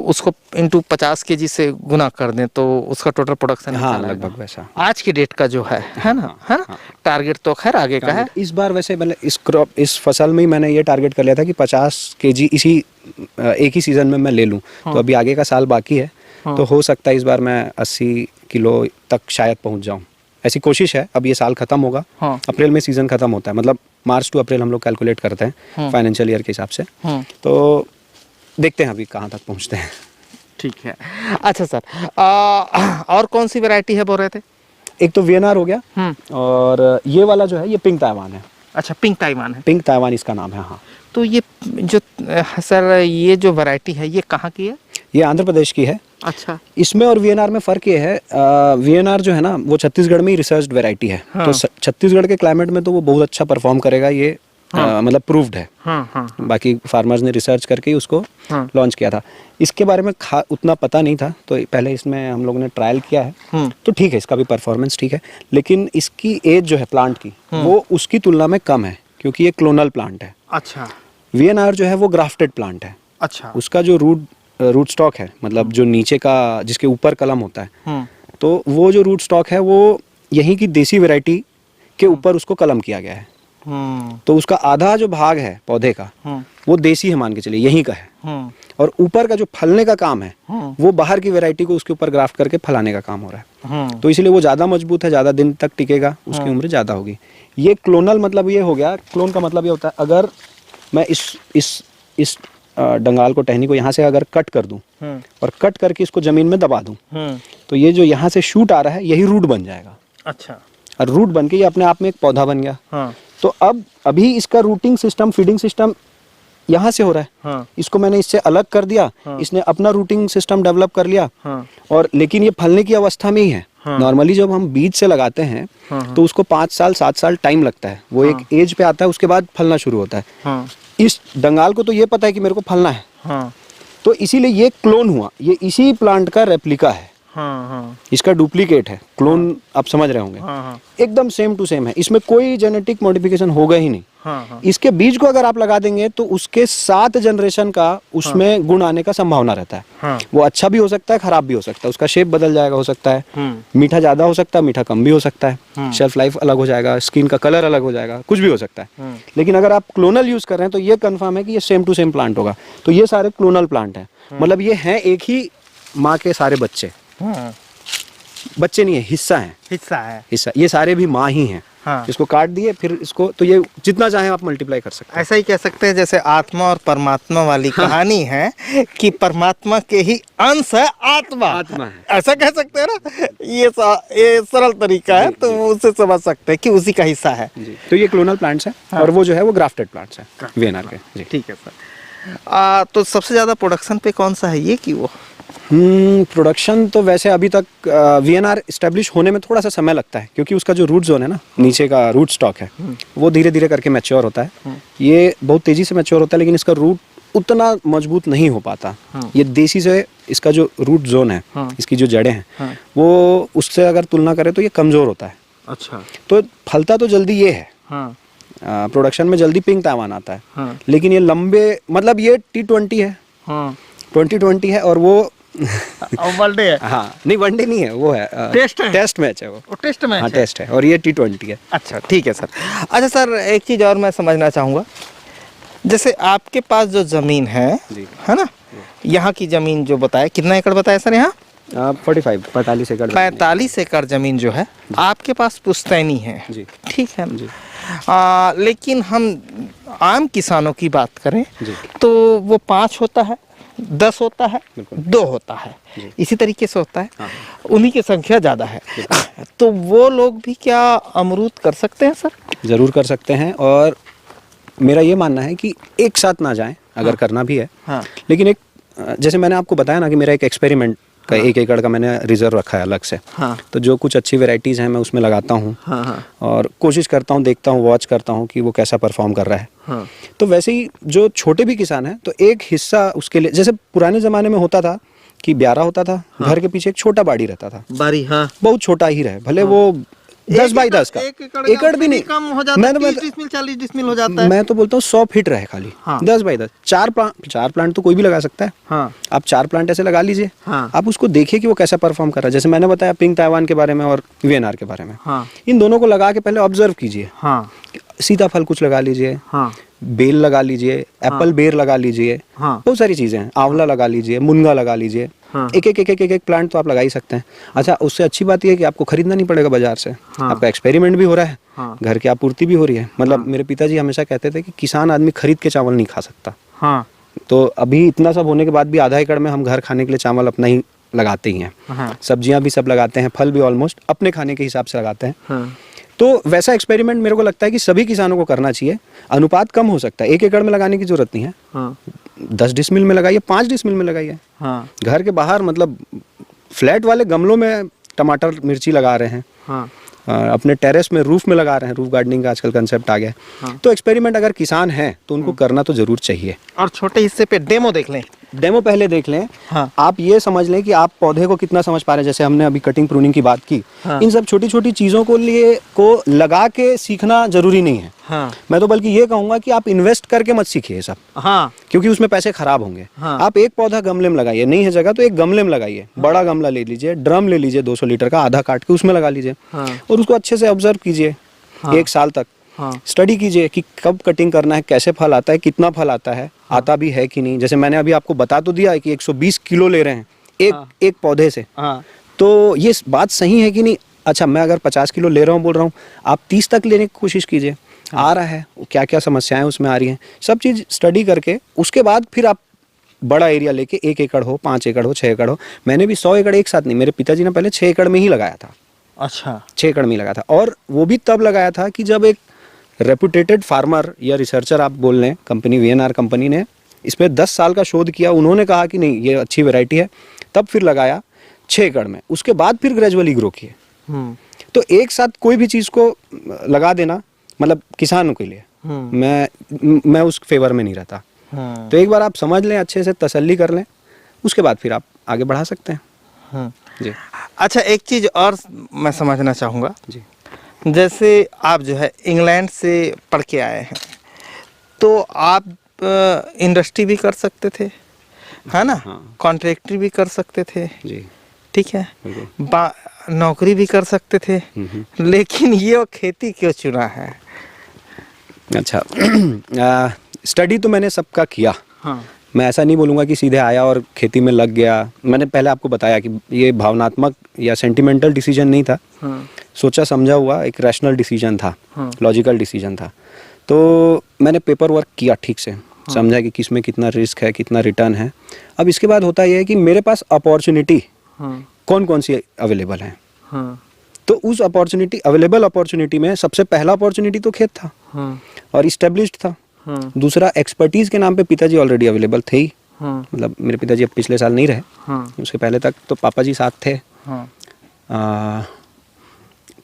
उसको इंटू 50 केजी से गुना कर दें तो उसका टोटल प्रोडक्शन लगभग वैसा आज की डेट का जो है ना, है ना? टारगेट तो खैर आगे का है। इस बार वैसे मतलब इस फसल में ही मैंने ये टारगेट कर लिया था कि 50 केजी इसी एक ही सीजन में मैं ले लूँ। तो अभी आगे का साल बाकी है, तो हो सकता है इस बार मैं 80 किलो तक शायद पहुँच जाऊँ, ऐसी कोशिश है। अब ये साल खत्म होगा, अप्रैल में सीजन खत्म होता है, मतलब मार्च टू अप्रैल हम लोग कैलकुलेट करते हैं फाइनेंशियल ईयर के हिसाब से। तो देखते हैं अभी कहाँ तक पहुँचते हैं। ठीक है। अच्छा सर, और कौन सी वैरायटी है बोल रहे थे? एक तो वीएनआर हो गया, और ये वाला जो है ये पिंक ताइवान है। अच्छा, पिंक ताइवान है। पिंक ताइवान इसका नाम है। हाँ। तो ये जो सर ये जो वैरायटी है ये कहाँ की है? ये आंध्र प्रदेश की है। अच्छा। इसमें और वीएनआर में फ़र्क ये है, वीएनआर जो है ना वो छत्तीसगढ़ में ही रिसर्च्ड वैरायटी है। तो छत्तीसगढ़ के क्लाइमेट में तो वो बहुत अच्छा परफॉर्म करेगा, ये मतलब प्रूव्ड है। बाकी फार्मर्स ने रिसर्च करके ही उसको लॉन्च किया था। इसके बारे में उतना पता नहीं था, तो पहले इसमें हम लोगों ने ट्रायल किया है। तो ठीक है, इसका भी परफॉर्मेंस ठीक है, लेकिन इसकी एज जो है प्लांट की वो उसकी तुलना में कम है, क्योंकि ये क्लोनल प्लांट है। अच्छा। वीएनआर जो है वो ग्राफ्टेड प्लांट है। अच्छा। उसका जो रूट स्टॉक है, मतलब जो नीचे का जिसके ऊपर कलम होता है, तो वो जो रूट स्टॉक है वो यहीं की देसी वैरायटी के ऊपर उसको कलम किया गया है। तो उसका आधा जो भाग है पौधे का वो देसी है, मान के चलिए यहीं का है, और ऊपर का जो फलने का काम है वो बाहर की वैरायटी को उसके ऊपर ग्राफ्ट करके फलाने का काम हो रहा है। तो इसलिए वो ज़्यादा मजबूत है, ज़्यादा दिन तक टिकेगा, उसकी उम्र ज़्यादा होगी। ये क्लोनल मतलब ये हो गया, क्लोन का मतलब ये होता है अगर मैं इस डंगाल को, टहनी को यहाँ से अगर कट कर दूं और कट करके इसको जमीन में दबा दूं, तो ये जो यहाँ से शूट आ रहा है यही रूट बन जाएगा। अच्छा। और रूट बन के ये अपने आप में एक पौधा बन गया। तो अब अभी इसका रूटिंग सिस्टम, फीडिंग सिस्टम यहाँ से हो रहा है। इसको मैंने इससे अलग कर दिया, इसने अपना रूटिंग सिस्टम डेवलप कर लिया, और लेकिन ये फलने की अवस्था में ही है। नॉर्मली जब हम बीज से लगाते हैं तो उसको 5 साल 7 साल टाइम लगता है, वो एक एज पे आता है, उसके बाद फलना शुरू होता है। इस डंगाल को तो ये पता है कि मेरे को फलना है, तो इसीलिए ये क्लोन हुआ, ये इसी प्लांट का रेप्लिका है। इसका डुप्लीकेट है, क्लोन आप समझ रहे होंगे। एकदम सेम टू सेम है, इसमें कोई जेनेटिक मॉडिफिकेशन होगा ही नहीं। इसके बीज को अगर आप लगा देंगे तो उसके 7 जनरेशन का उसमें गुण आने का संभावना रहता है। वो अच्छा भी हो सकता है, खराब भी हो सकता है, उसका शेप बदल जाएगा, हो सकता है मीठा ज्यादा हो सकता है, मीठा कम भी हो सकता है, शेल्फ लाइफ अलग हो जाएगा, स्किन का कलर अलग हो जाएगा, कुछ भी हो सकता है। लेकिन अगर आप क्लोनल यूज कर रहे हैं तो ये कंफर्म है कि ये सेम टू सेम प्लांट होगा। तो ये सारे क्लोनल प्लांट है, मतलब ये हैं एक ही माँ के सारे बच्चे। बच्चे नहीं है, हिस्सा है। हिस्सा, ये सारे भी माँ ही हैं। हाँ। इसको काट दिए, फिर इसको तो ये जितना चाहे आप मल्टीप्लाई कर सकते हैं। ऐसा ही कह सकते हैं जैसे आत्मा और परमात्मा वाली कहानी है कि परमात्मा के ही अंश है आत्मा है। ऐसा कह सकते हैं ना। ये सरल तरीका है, तो उससे समझ सकते हैं कि उसी का हिस्सा है जी। तो ये क्लोनल प्लांट्स है। हाँ। और वो जो है वो ग्राफ्टेड प्लांट्स है वीएनआर के जी। ठीक है सर। तो सबसे ज्यादा प्रोडक्शन पे कौन सा है, ये कि वो? प्रोडक्शन तो वैसे अभी तक वीएनआर एस्टेब्लिश होने में थोड़ा सा समय लगता है, क्योंकि उसका जो रूट जोन है ना, नीचे का रूट स्टॉक है, वो धीरे धीरे करके मैच्योर होता है। ये बहुत तेजी से मैच्योर होता है, लेकिन इसका रूट उतना मजबूत नहीं हो पाता। ये देसी से इसका जो रूट जोन है, इसकी जो जड़ें हैं, वो उससे अगर तुलना करें तो ये कमजोर होता है। अच्छा। तो फलता तो जल्दी ये है, प्रोडक्शन में जल्दी पिंक ताइवान आता है, लेकिन ये लंबे, मतलब ये T20 है, 2020 है, और वो वनडे है। हाँ, नहीं वनडे नहीं है, वो है टेस्ट मैच है, वो टेस्ट मैच। हाँ, टेस्ट है, और ये T20 है। अच्छा, ठीक है सर। अच्छा सर, एक चीज़ और मैं समझना चाहूँगा, जैसे आपके पास जो ज़मीन है ना, यहाँ की ज़मीन जो बताया, कितना एकड़ बताया सर यहाँ? 45 एकड़। 45 एकड़ ज़मीन जो है आपके पास पुश्तैनी है जी, ठीक है जी। लेकिन हम आम किसानों की बात करें तो वो 5 होता है, 10 होता है, 2 होता है, इसी तरीके से होता है। हाँ। उन्हीं की संख्या ज़्यादा है। तो वो लोग भी क्या अमरूद कर सकते हैं सर? ज़रूर कर सकते हैं, और मेरा ये मानना है कि एक साथ ना जाएं अगर करना भी है। हाँ। लेकिन एक, जैसे मैंने आपको बताया ना कि मेरा एक एक्सपेरिमेंट का 1 एकड़ का मैंने रिजर्व रखा है अलग से। हाँ। तो जो कुछ अच्छी वेराइटीज़ हैं मैं उसमें लगाता हूँ। हाँ। और कोशिश करता हूँ, देखता हूँ, वॉच करता हूँ कि वो कैसा परफॉर्म कर रहा है। हाँ। तो वैसे ही जो छोटे भी किसान हैं, तो एक हिस्सा उसके लिए, जैसे पुराने ज़माने में होता था कि ब्यारा होता था। हाँ। घर के पीछे एक छोटा बाड़ी रहता था, बाड़ी। हाँ। बहुत छोटा ही रहे, भले वो 10 बाई 10 का, एकड़ भी नहीं, कम हो जाता है, 30 डिसमिल 40 डिसमिल हो जाता है। मैं तो बोलता हूँ 100 फीट रहे खाली। हाँ। 10 बाई 10, 4 प्लांट तो कोई भी लगा सकता है। हाँ। आप 4 प्लांट ऐसे लगा लीजिए। हाँ। आप उसको देखिए कि वो कैसा परफॉर्म कर रहा है। जैसे मैंने बताया पिंक ताइवान के बारे में और वीएनआर के बारे में। हाँ। इन दोनों को लगा के पहले ऑब्जर्व कीजिए। हाँ। सीताफल कुछ लगा लीजिए। हाँ। बेल लगा लीजिए, एप्पल बेर लगा लीजिए। हाँ। बहुत सारी चीजें हैं, आंवला लगा लीजिए, मुनगा लगा लीजिए। हाँ। एक प्लांट तो आप लगा ही सकते हैं। अच्छा, उससे अच्छी बात यह है कि आपको खरीदना नहीं पड़ेगा बाजार से। हाँ। आपका एक्सपेरिमेंट भी हो रहा है। हाँ। घर की आपूर्ति भी हो रही है। मतलब मेरे पिताजी हमेशा कहते थे कि किसान आदमी खरीद के चावल नहीं खा सकता। हाँ। तो अभी इतना सब होने के बाद भी आधा एकड़ में हम घर खाने के लिए चावल अपना ही लगाते ही हैं। हाँ। सब्जियां भी सब लगाते हैं, फल भी ऑलमोस्ट अपने खाने के हिसाब से लगाते हैं। हाँ। तो वैसा एक्सपेरिमेंट मेरे को लगता है कि सभी किसानों को करना चाहिए। अनुपात कम हो सकता है, 1 एकड़ में लगाने की जरूरत नहीं है। हाँ। 10 डिसमिल में लगाइए, 5 डिसमिल में लगाइए। हाँ। घर के बाहर, मतलब फ्लैट वाले गमलों में टमाटर मिर्ची लगा रहे हैं। हाँ। अपने टेरेस में, रूफ में लगा रहे हैं, रूफ गार्डनिंग का आजकल कंसेप्ट आ गया। हाँ। तो एक्सपेरिमेंट अगर किसान है तो उनको करना तो जरूर चाहिए। और छोटे हिस्से पे डेमो देख लें, डेमो पहले देख लें। हाँ। आप ये समझ लें कि आप पौधे को कितना समझ पा रहे हैं। जैसे हमने अभी कटिंग प्रूनिंग की बात की। हाँ। इन सब छोटी छोटी चीज़ों को लगा के सीखना जरूरी नहीं है। हाँ। मैं तो बल्कि ये कहूँगा कि आप इन्वेस्ट करके मत सीखिए सब। हाँ। क्योंकि उसमें पैसे खराब होंगे। हाँ। आप एक पौधा गमले में लगाइए, नहीं है जगह तो एक गमले में लगाइए। हाँ। बड़ा गमला ले लीजिए, ड्रम ले लीजिए 200 लीटर का, आधा काट के उसमें लगा लीजिए। हाँ। और उसको अच्छे से ऑब्जर्व कीजिए। हाँ। 1 साल तक। हाँ। स्टडी कीजिए कि कब कटिंग करना है, कैसे फल आता है, कितना फल आता है। हाँ। आता भी है कि नहीं। जैसे मैंने अभी आपको बता तो दिया है कि 120 किलो ले रहे हैं एक पौधे से। हाँ। तो ये बात सही है कि नहीं? अच्छा, मैं अगर 50 किलो ले रहा हूँ, बोल रहा हूँ, आप 30 तक लेने की कोशिश कीजिए। हाँ। आ रहा है, क्या क्या समस्याएं उसमें आ रही हैं, सब चीज़ स्टडी करके उसके बाद फिर आप बड़ा एरिया लेके 1 एकड़ हो, 5 एकड़ हो, 6 एकड़ हो। मैंने भी 100 एकड़ एक साथ नहीं, मेरे पिताजी ने पहले 6 एकड़ में ही लगाया था। अच्छा। 6 एकड़ में ही लगाया था, और वो भी तब लगाया था कि जब एक रेपुटेटेड फार्मर या रिसर्चर आप बोल लें, कंपनी वीएनआर कंपनी ने इस पर 10 साल का शोध किया। उन्होंने कहा कि नहीं ये अच्छी वैरायटी है, तब फिर लगाया 6 एकड़ में। उसके बाद फिर ग्रेजुअली ग्रो किए। तो एक साथ कोई भी चीज़ को लगा देना, मतलब किसानों के लिए मैं उस फेवर में नहीं रहता। तो एक बार आप समझ लें, अच्छे से तसल्ली कर लें, उसके बाद फिर आप आगे बढ़ा सकते हैं। जी। अच्छा, एक चीज़ और मैं समझना चाहूँगा जी। जैसे आप जो है इंग्लैंड से पढ़ के आए हैं, तो आप इंडस्ट्री भी कर सकते थे, है ना? हाँ। कॉन्ट्रैक्टर भी कर सकते थे जी। ठीक है, नौकरी भी कर सकते थे, लेकिन ये खेती क्यों चुना है? अच्छा, स्टडी तो मैंने सबका किया। हाँ। मैं ऐसा नहीं बोलूँगा कि सीधे आया और खेती में लग गया। मैंने पहले आपको बताया कि ये भावनात्मक या सेंटिमेंटल डिसीजन नहीं था, सोचा समझा हुआ एक रैशनल डिसीजन था, लॉजिकल डिसीजन था। तो मैंने पेपर वर्क किया ठीक से, समझा कि किस में कितना रिस्क है, कितना रिटर्न है। अब इसके बाद होता यह है कि मेरे पास अपॉर्चुनिटी कौन कौन सी अवेलेबल है। तो उस अवेलेबल अपॉर्चुनिटी में सबसे पहला अपॉर्चुनिटी तो खेत था और इस्टेब्लिश्ड था। दूसरा, एक्सपर्टीज के नाम पे पिताजी ऑलरेडी अवेलेबल थे ही, मतलब मेरे पिताजी अब पिछले साल नहीं रहे, उसके पहले तक तो पापा जी साथ थे।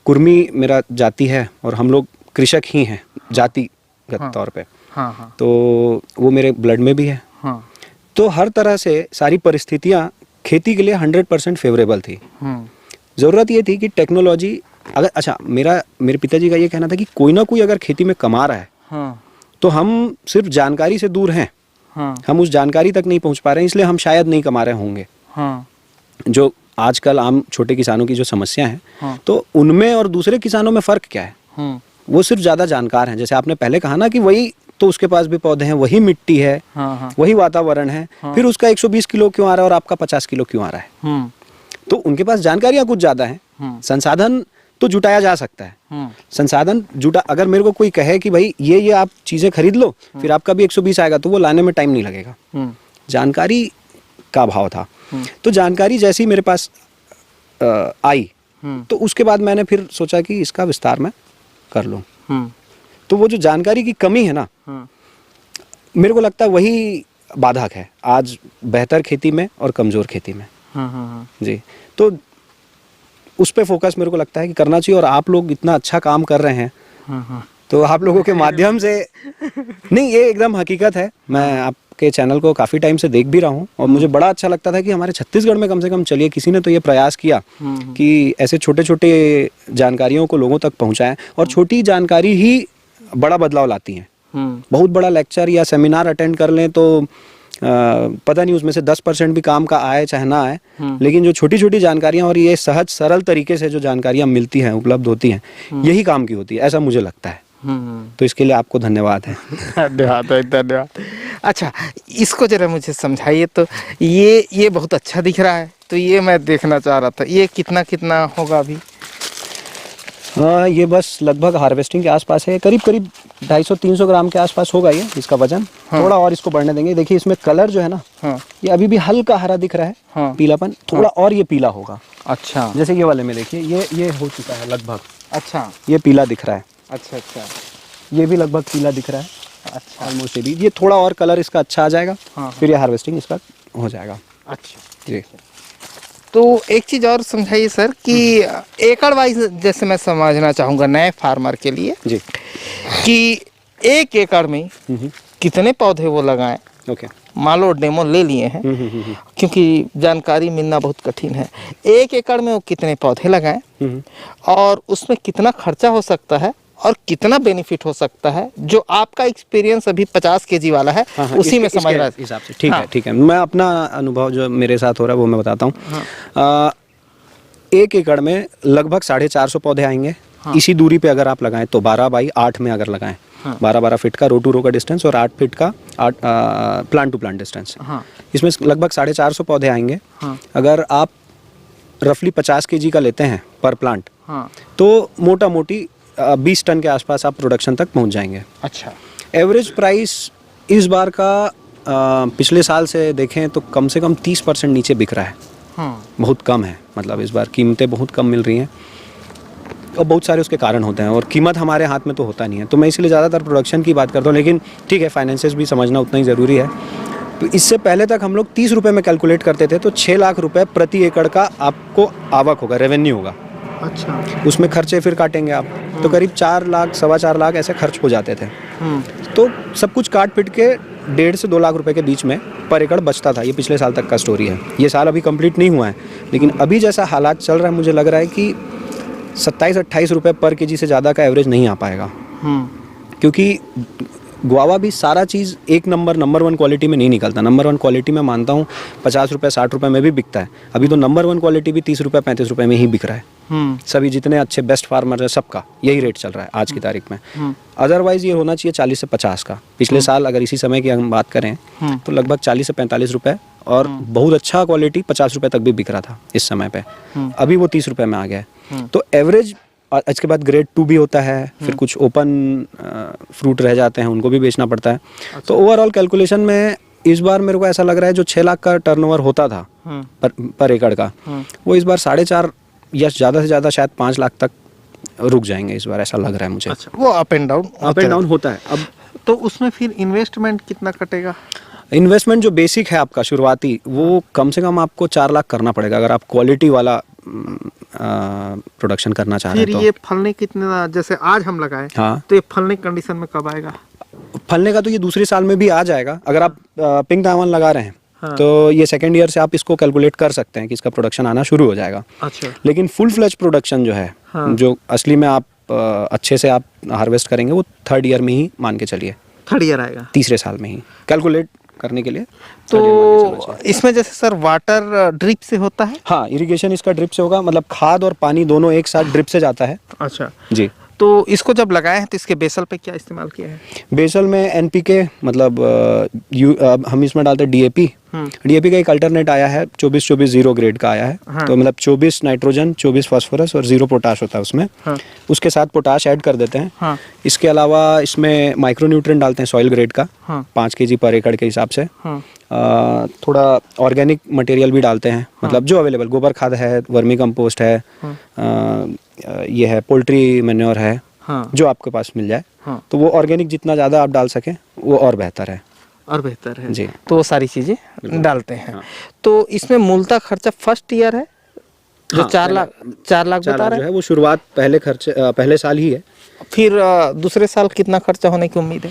कुर्मी मेरा जाति है और हम लोग कृषक ही हैं जातिगत तौर पे, तो वो मेरे ब्लड में भी है। तो हर तरह से सारी परिस्थितियां खेती के लिए 100% फेवरेबल थी। ज़रूरत ये थी कि टेक्नोलॉजी अगर, अच्छा मेरे पिताजी का ये कहना था कि कोई ना कोई अगर खेती में कमा रहा है तो हम सिर्फ जानकारी से दूर हैं, हम उस जानकारी तक नहीं पहुंच पा रहे हैं, इसलिए हम शायद नहीं कमा रहे होंगे। जो आजकल आम छोटे किसानों की जो समस्या है, तो उनमें और दूसरे किसानों में फ़र्क क्या है? वो सिर्फ ज़्यादा जानकार हैं। जैसे आपने पहले कहा ना कि वही तो उसके पास भी पौधे हैं, वही मिट्टी है, वही वातावरण है, फिर उसका 120 किलो क्यों आ रहा है और आपका 50 किलो क्यों आ रहा है? तो उनके पास जानकारियां कुछ ज़्यादा हैं, संसाधन तो जुटाया जा सकता है। संसाधन अगर मेरे को कोई कहे कि भाई ये आप चीज़ें खरीद लो, फिर आपका भी 120 आएगा, तो वो लाने में टाइम नहीं लगेगा। जानकारी का अभाव था। तो जानकारी जैसी मेरे पास आई, तो उसके बाद मैंने फिर सोचा कि इसका विस्तार मैं कर लूँ। तो वो जो जानकारी की कमी है ना, मेरे को लगता है वही बाधक है आज बेहतर खेती में और कमज़ोर खेती में। जी, तो उस पे फोकस मेरे को लगता है कि करना चाहिए। और आप लोग इतना अच्छा काम कर रहे हैं, तो आप लोगों के माध्यम से नहीं, ये एकदम हकीकत है। मैं आपके चैनल को काफ़ी टाइम से देख भी रहा हूँ और मुझे बड़ा अच्छा लगता था कि हमारे छत्तीसगढ़ में कम से कम चलिए किसी ने तो ये प्रयास किया कि ऐसे छोटे छोटे जानकारियों को लोगों तक पहुँचाएं, और छोटी जानकारी ही बड़ा बदलाव लाती हैं। बहुत बड़ा लेक्चर या सेमिनार अटेंड कर लें तो पता नहीं उसमें से 10% भी काम का आए चाहे ना आए, लेकिन जो छोटी छोटी जानकारियां और ये सहज सरल तरीके से जो जानकारियां मिलती हैं, उपलब्ध होती हैं, यही काम की होती है, ऐसा मुझे लगता है। तो इसके लिए आपको धन्यवाद है। धन्यवाद। अच्छा, इसको जरा मुझे समझाइए। तो ये बहुत अच्छा दिख रहा है, तो ये मैं देखना चाह रहा था, ये कितना होगा अभी? ये बस लगभग हार्वेस्टिंग के आसपास है, करीब 250-300 ग्राम के आसपास होगा ये इसका वजन। थोड़ा और इसको बढ़ने देंगे। देखिए इसमें कलर जो है ना, ये अभी भी हल्का हरा दिख रहा है, पीलापन थोड़ा और ये पीला होगा। अच्छा, जैसे ये वाले में देखिए ये हो चुका है लगभग। अच्छा, ये पीला दिख रहा है। अच्छा, ये भी लगभग पीला दिख रहा है। अच्छा, ऑलमोस्ट ये थोड़ा और कलर इसका अच्छा आ जाएगा, फिर ये हार्वेस्टिंग इसका हो जाएगा। अच्छा जी। तो एक चीज़ और समझाइए सर कि एकड़ वाइज जैसे मैं समझना चाहूँगा नए फार्मर के लिए जी, कि 1 एकड़ में कितने पौधे वो लगाएं। ओके, मान लो डेमो ले लिए हैं, क्योंकि जानकारी मिलना बहुत कठिन है। 1 एकड़ में वो कितने पौधे लगाएं और उसमें कितना खर्चा हो सकता है और कितना बेनिफिट हो सकता है, जो आपका एक्सपीरियंस अभी 50 kg वाला है, उसी में समझ रहा है हिसाब से। ठीक है, ठीक है, मैं अपना अनुभव जो मेरे साथ हो रहा है वो मैं बताता हूँ। 1 एकड़ में लगभग 450 पौधे आएंगे। इसी दूरी पे अगर आप लगाएं तो 12/8 में अगर लगाएं, 12 फीट का रो टू रो का डिस्टेंस और 8 फीट का प्लांट टू प्लांट डिस्टेंस, इसमें लगभग 450 पौधे आएंगे। अगर आप रफली 50 kg का लेते हैं पर प्लांट, तो मोटा मोटी 20 टन के आसपास आप प्रोडक्शन तक पहुंच जाएंगे। अच्छा, एवरेज प्राइस इस बार का पिछले साल से देखें तो कम से कम 30% नीचे बिक रहा है। बहुत कम है, मतलब इस बार कीमतें बहुत कम मिल रही हैं और बहुत सारे उसके कारण होते हैं, और कीमत हमारे हाथ में तो होता नहीं है, तो मैं इसलिए ज़्यादातर प्रोडक्शन की बात करता हूँ। लेकिन ठीक है, फाइनेंसेस भी समझना उतना ही ज़रूरी है। तो इससे पहले तक हम लोग 30 रुपये में कैलकुलेट करते थे, तो 6 लाख रुपये प्रति एकड़ का आपको आवक होगा, रेवेन्यू होगा। अच्छा, उसमें खर्चे फिर काटेंगे आप, तो करीब 4 लाख 4.25 लाख ऐसे खर्च हो जाते थे। तो सब कुछ काट पिट के 1.5 से 2 लाख रुपए के बीच में पर एकड़ बचता था। ये पिछले साल तक का स्टोरी है। ये साल अभी कंप्लीट नहीं हुआ है, लेकिन अभी जैसा हालात चल रहा है, मुझे लग रहा है कि 27-28 रुपये पर केजी से ज़्यादा का एवरेज नहीं आ पाएगा। क्योंकि गुआवा भी सारा चीज़ एक नंबर 1 क्वालिटी में नहीं निकलता। नंबर 1 क्वालिटी में मानता हूँ 50 रुपये 60 रुपये में भी बिकता है। अभी तो नंबर 1 क्वालिटी भी 30 रुपये 35 रुपये में ही बिक रहा है। सभी जितने अच्छे बेस्ट फार्मर है सबका यही रेट चल रहा है आज की तारीख में। अदरवाइज ये होना चाहिए 40 से 50 का। पिछले साल अगर इसी समय की हम बात करें तो लगभग 40 से 45 रुपए और बहुत अच्छा क्वालिटी 50 रुपए तक भी बिक रहा था इस समय पे। अभी वो 30 रुपए में आ गया है। तो एवरेज, इसके बाद ग्रेड 2 भी होता है, फिर कुछ ओपन फ्रूट रह जाते हैं उनको भी बेचना पड़ता है। तो ओवरऑल कैलकुलेशन में इस बार मेरे को ऐसा लग रहा है जो 6 लाख का टर्नओवर होता था पर एकड़ का, वो इस बार 4.5 या ज़्यादा से ज़्यादा शायद 5 लाख तक रुक जाएंगे इस बार, ऐसा लग रहा है मुझे। अच्छा, वो अप एंड डाउन होता है। अब तो उसमें फिर इन्वेस्टमेंट कितना कटेगा? इन्वेस्टमेंट जो बेसिक है आपका शुरुआती, वो कम से कम आपको 4 लाख करना पड़ेगा अगर आप क्वालिटी वाला प्रोडक्शन करना चाह रहे हैं। फिर ये फलने कितने, जैसे आज हम लगाए, हाँ, तो ये फलने कंडीशन में कब आएगा? फलने का तो ये दूसरे साल में भी आ जाएगा। अगर आप पिंक डायमंड लगा रहे हैं तो ये सेकेंड ईयर से आप इसको कैलकुलेट कर सकते हैं कि इसका प्रोडक्शन आना शुरू हो जाएगा। अच्छा। लेकिन फुल फ्लेज प्रोडक्शन जो है, जो असली में आप अच्छे से आप हार्वेस्ट करेंगे, वो 3rd ईयर में ही मान के चलिए। 3rd ईयर आएगा, तीसरे साल में ही कैलकुलेट करने के लिए। तो इसमें जैसे सर वाटर ड्रिप से होता है? हाँ, इरिगेशन इसका ड्रिप से होगा, मतलब खाद और पानी दोनों एक साथ ड्रिप से जाता है। अच्छा जी। तो इसको जब लगाए हैं तो इसके बेसल पे क्या इस्तेमाल किया है? बेसल में एनपीके, मतलब हम इसमें डालते हैं डीएपी। डीएपी का एक अल्टरनेट आया है 24-24-0 ग्रेड का आया है। हाँ। तो मतलब 24 नाइट्रोजन, 24 फास्फोरस और 0 पोटाश होता है उसमें। हाँ। उसके साथ पोटाश ऐड कर देते हैं। हाँ। इसके अलावा इसमें माइक्रो न्यूट्रिएंट डालते हैं सॉइल ग्रेड का। हाँ। 5 kg पर एकड़ के हिसाब से। हाँ। थोड़ा ऑर्गेनिक मटेरियल भी डालते हैं। हाँ। मतलब जो अवेलेबल, गोबर खाद है, वर्मी कंपोस्ट है। हाँ। ये है पोल्ट्री मैन्योर है। हाँ। जो आपके पास मिल जाए। हाँ। तो वो ऑर्गेनिक जितना ज़्यादा आप डाल सकें वो और बेहतर है। जी। तो वो सारी चीज़ें डालते हैं। हाँ। तो इसमें मूलतः खर्चा फर्स्ट ईयर है जो हाँ, 4 लाख बता रहे हैं, वो शुरुआत पहले साल ही है। फिर दूसरे साल कितना खर्चा होने की उम्मीद है?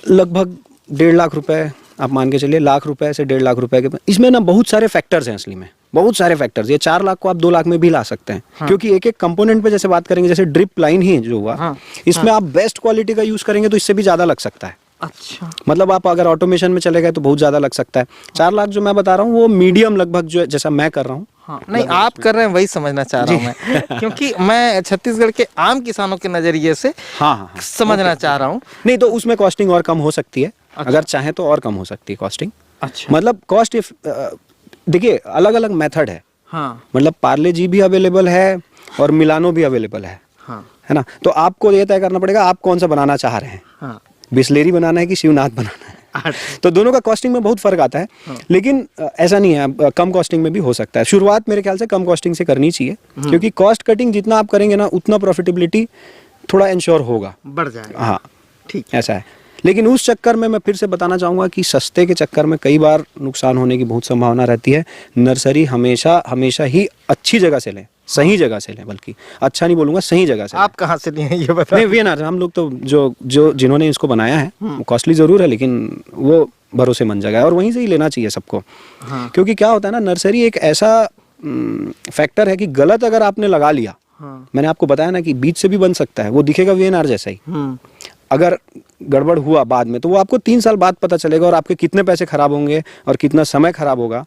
लगभग 1.5 लाख रुपए आप मान के चलिए। 1 लाख रुपए से 1.5 लाख रुपए के। इसमें ना बहुत सारे फैक्टर्स हैं, असली में बहुत सारे फैक्टर्स। ये 4 लाख को आप 2 लाख में भी ला सकते हैं। हाँ। क्योंकि एक एक कंपोनेंट पे जैसे बात करेंगे, जैसे ड्रिप लाइन ही जो हुआ। हाँ। इसमें आप बेस्ट क्वालिटी का यूज करेंगे तो इससे भी ज्यादा लग सकता है। अच्छा। मतलब आप अगर ऑटोमेशन में चले गए तो बहुत ज्यादा लग सकता है। 4 लाख जो मैं बता रहा हूँ वो मीडियम लगभग जो जैसा मैं कर रहा हूँ। हाँ, नहीं आप कर रहे हैं वही समझना चाह रहा हूँ मैं। क्योंकि मैं छत्तीसगढ़ के आम किसानों के नजरिए से समझना चाह रहा हूँ। नहीं तो उसमें कॉस्टिंग और कम हो सकती है। अच्छा। अगर चाहे तो और कम हो सकती है कॉस्टिंग। अच्छा। मतलब कॉस्ट देखिए अलग अलग मेथड है। हाँ। मतलब पार्ले जी भी अवेलेबल है और मिलानो भी अवेलेबल है। हाँ। है ना। तो आपको ये तय करना पड़ेगा आप कौन सा बनाना चाह रहे हैं। हाँ। बिस्लेरी बनाना है कि शिवनाथ बनाना है। तो दोनों का कॉस्टिंग में बहुत फर्क आता है। हाँ। लेकिन ऐसा नहीं है, कम कॉस्टिंग में भी हो सकता है। शुरुआत मेरे ख्याल से कम कॉस्टिंग से करनी चाहिए। क्योंकि कॉस्ट कटिंग जितना आप करेंगे ना उतना प्रॉफिटेबिलिटी थोड़ा इंश्योर होगा, बढ़ जाएगा। हाँ ठीक ऐसा है। लेकिन उस चक्कर में मैं फिर से बताना चाहूँगा कि सस्ते के चक्कर में कई बार नुकसान होने की बहुत संभावना रहती है। नर्सरी हमेशा ही अच्छी जगह से लें, सही जगह से लें, बल्कि अच्छा नहीं बोलूँगा, सही जगह से। आप कहाँ से लिए हैं ये बताएं? नहीं वीएनआर हम लोग तो जो जिन्होंने इसको बनाया है वो कॉस्टली ज़रूर है लेकिन वो भरोसेमंद जगह है और वहीं से ही लेना चाहिए सबको। हाँ। क्योंकि क्या होता है ना, नर्सरी एक ऐसा फैक्टर है कि गलत अगर आपने लगा लिया, हाँ। मैंने आपको बताया ना कि बीज से भी बन सकता है, वो दिखेगा वीएनआर जैसा ही। अगर गड़बड़ हुआ बाद में तो वो आपको 3 साल बाद पता चलेगा और आपके कितने पैसे खराब होंगे और कितना समय खराब होगा।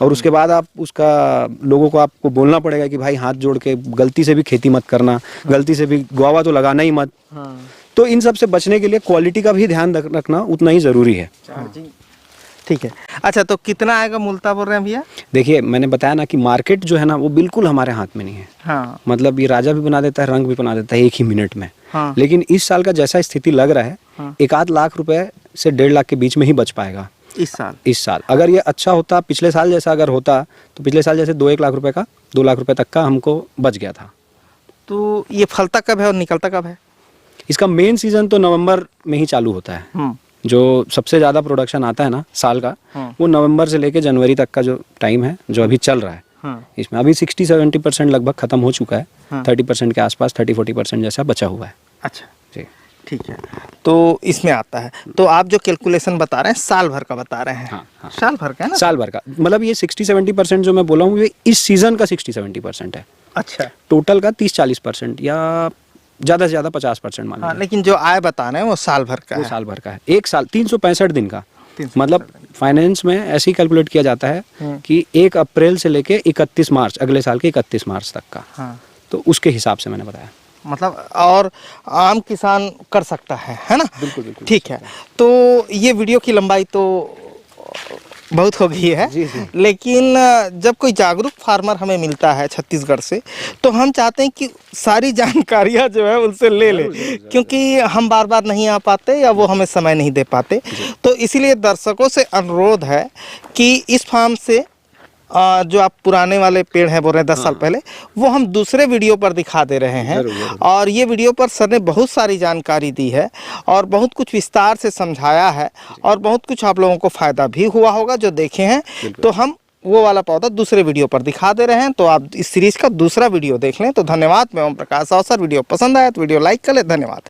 और उसके बाद आप उसका लोगों को आपको बोलना पड़ेगा कि भाई हाथ जोड़ के गलती से भी खेती मत करना, गलती से भी गुआवा तो लगाना ही मत। तो इन सब से बचने के लिए क्वालिटी का भी ध्यान रखना उतना ही ज़रूरी है। ठीक है। अच्छा तो कितना आएगा मूलता बोल रहे हैं भैया? देखिए मैंने बताया ना कि मार्केट जो है ना वो बिल्कुल हमारे हाथ में नहीं है। हाँ। मतलब ये राजा भी बना देता है, रंग भी बना देता है 1 ही मिनट में। हाँ। लेकिन इस साल का जैसा स्थिति लग रहा है, हाँ। 1-8 लाख रुपए से 1.5 लाख के बीच में ही बच पाएगा इस साल। अगर ये अच्छा होता, पिछले साल जैसा अगर होता, तो पिछले साल जैसे 2-1 लाख रुपए का 2 लाख रुपए तक का हमको बच गया था। तो ये फलता कब है और निकलता कब है? इसका मेन सीजन तो नवंबर में ही चालू होता है। जो सबसे ज़्यादा प्रोडक्शन आता है ना साल का, वो नवंबर से लेके जनवरी तक का जो टाइम है जो अभी चल रहा है। इसमें अभी 60-70% लगभग खत्म हो चुका है। 30% के आसपास 30-40% जैसा बचा हुआ है। अच्छा जी, ठीक है। तो इसमें आता है, तो आप जो कैलकुलेशन बता रहे हैं साल भर का बता रहे हैं। हाँ। साल भर का है ना? साल भर का मतलब ये 60-70% जो मैं बोला हूँ ये इस सीजन का 60-70% है। अच्छा। टोटल का 30-40% या ज़्यादा से ज़्यादा 50% मान। हाँ, लेकिन जो आय बता रहे हैं वो साल भर का है। साल भर का है, 1 साल 365 दिन का। मतलब फाइनेंस में ऐसे ही कैलकुलेट किया जाता है कि 1 अप्रैल से लेके 31 मार्च, अगले साल के 31 मार्च तक का। हाँ। तो उसके हिसाब से मैंने बताया। मतलब और आम किसान कर सकता है ना? बिल्कुल बिल्कुल। ठीक है। तो ये वीडियो की लंबाई तो बहुत हो गई है, लेकिन जब कोई जागरूक फार्मर हमें मिलता है छत्तीसगढ़ से, तो हम चाहते हैं कि सारी जानकारियाँ जो है उनसे ले लें, क्योंकि हम बार बार नहीं आ पाते या वो हमें समय नहीं दे पाते। तो इसीलिए दर्शकों से अनुरोध है कि इस फार्म से जो आप पुराने वाले पेड़ हैं बोल रहे हैं 10 साल पहले, वो हम दूसरे वीडियो पर दिखा दे रहे हैं। और ये वीडियो पर सर ने बहुत सारी जानकारी दी है और बहुत कुछ विस्तार से समझाया है और बहुत कुछ आप लोगों को फ़ायदा भी हुआ होगा जो देखे हैं। तो हम वो वाला पौधा दूसरे वीडियो पर दिखा दे रहे हैं, तो आप इस सीरीज़ का दूसरा वीडियो देख लें। तो धन्यवाद, मैं ओम प्रकाश अवसर। वीडियो पसंद आया तो वीडियो लाइक कर लें। धन्यवाद।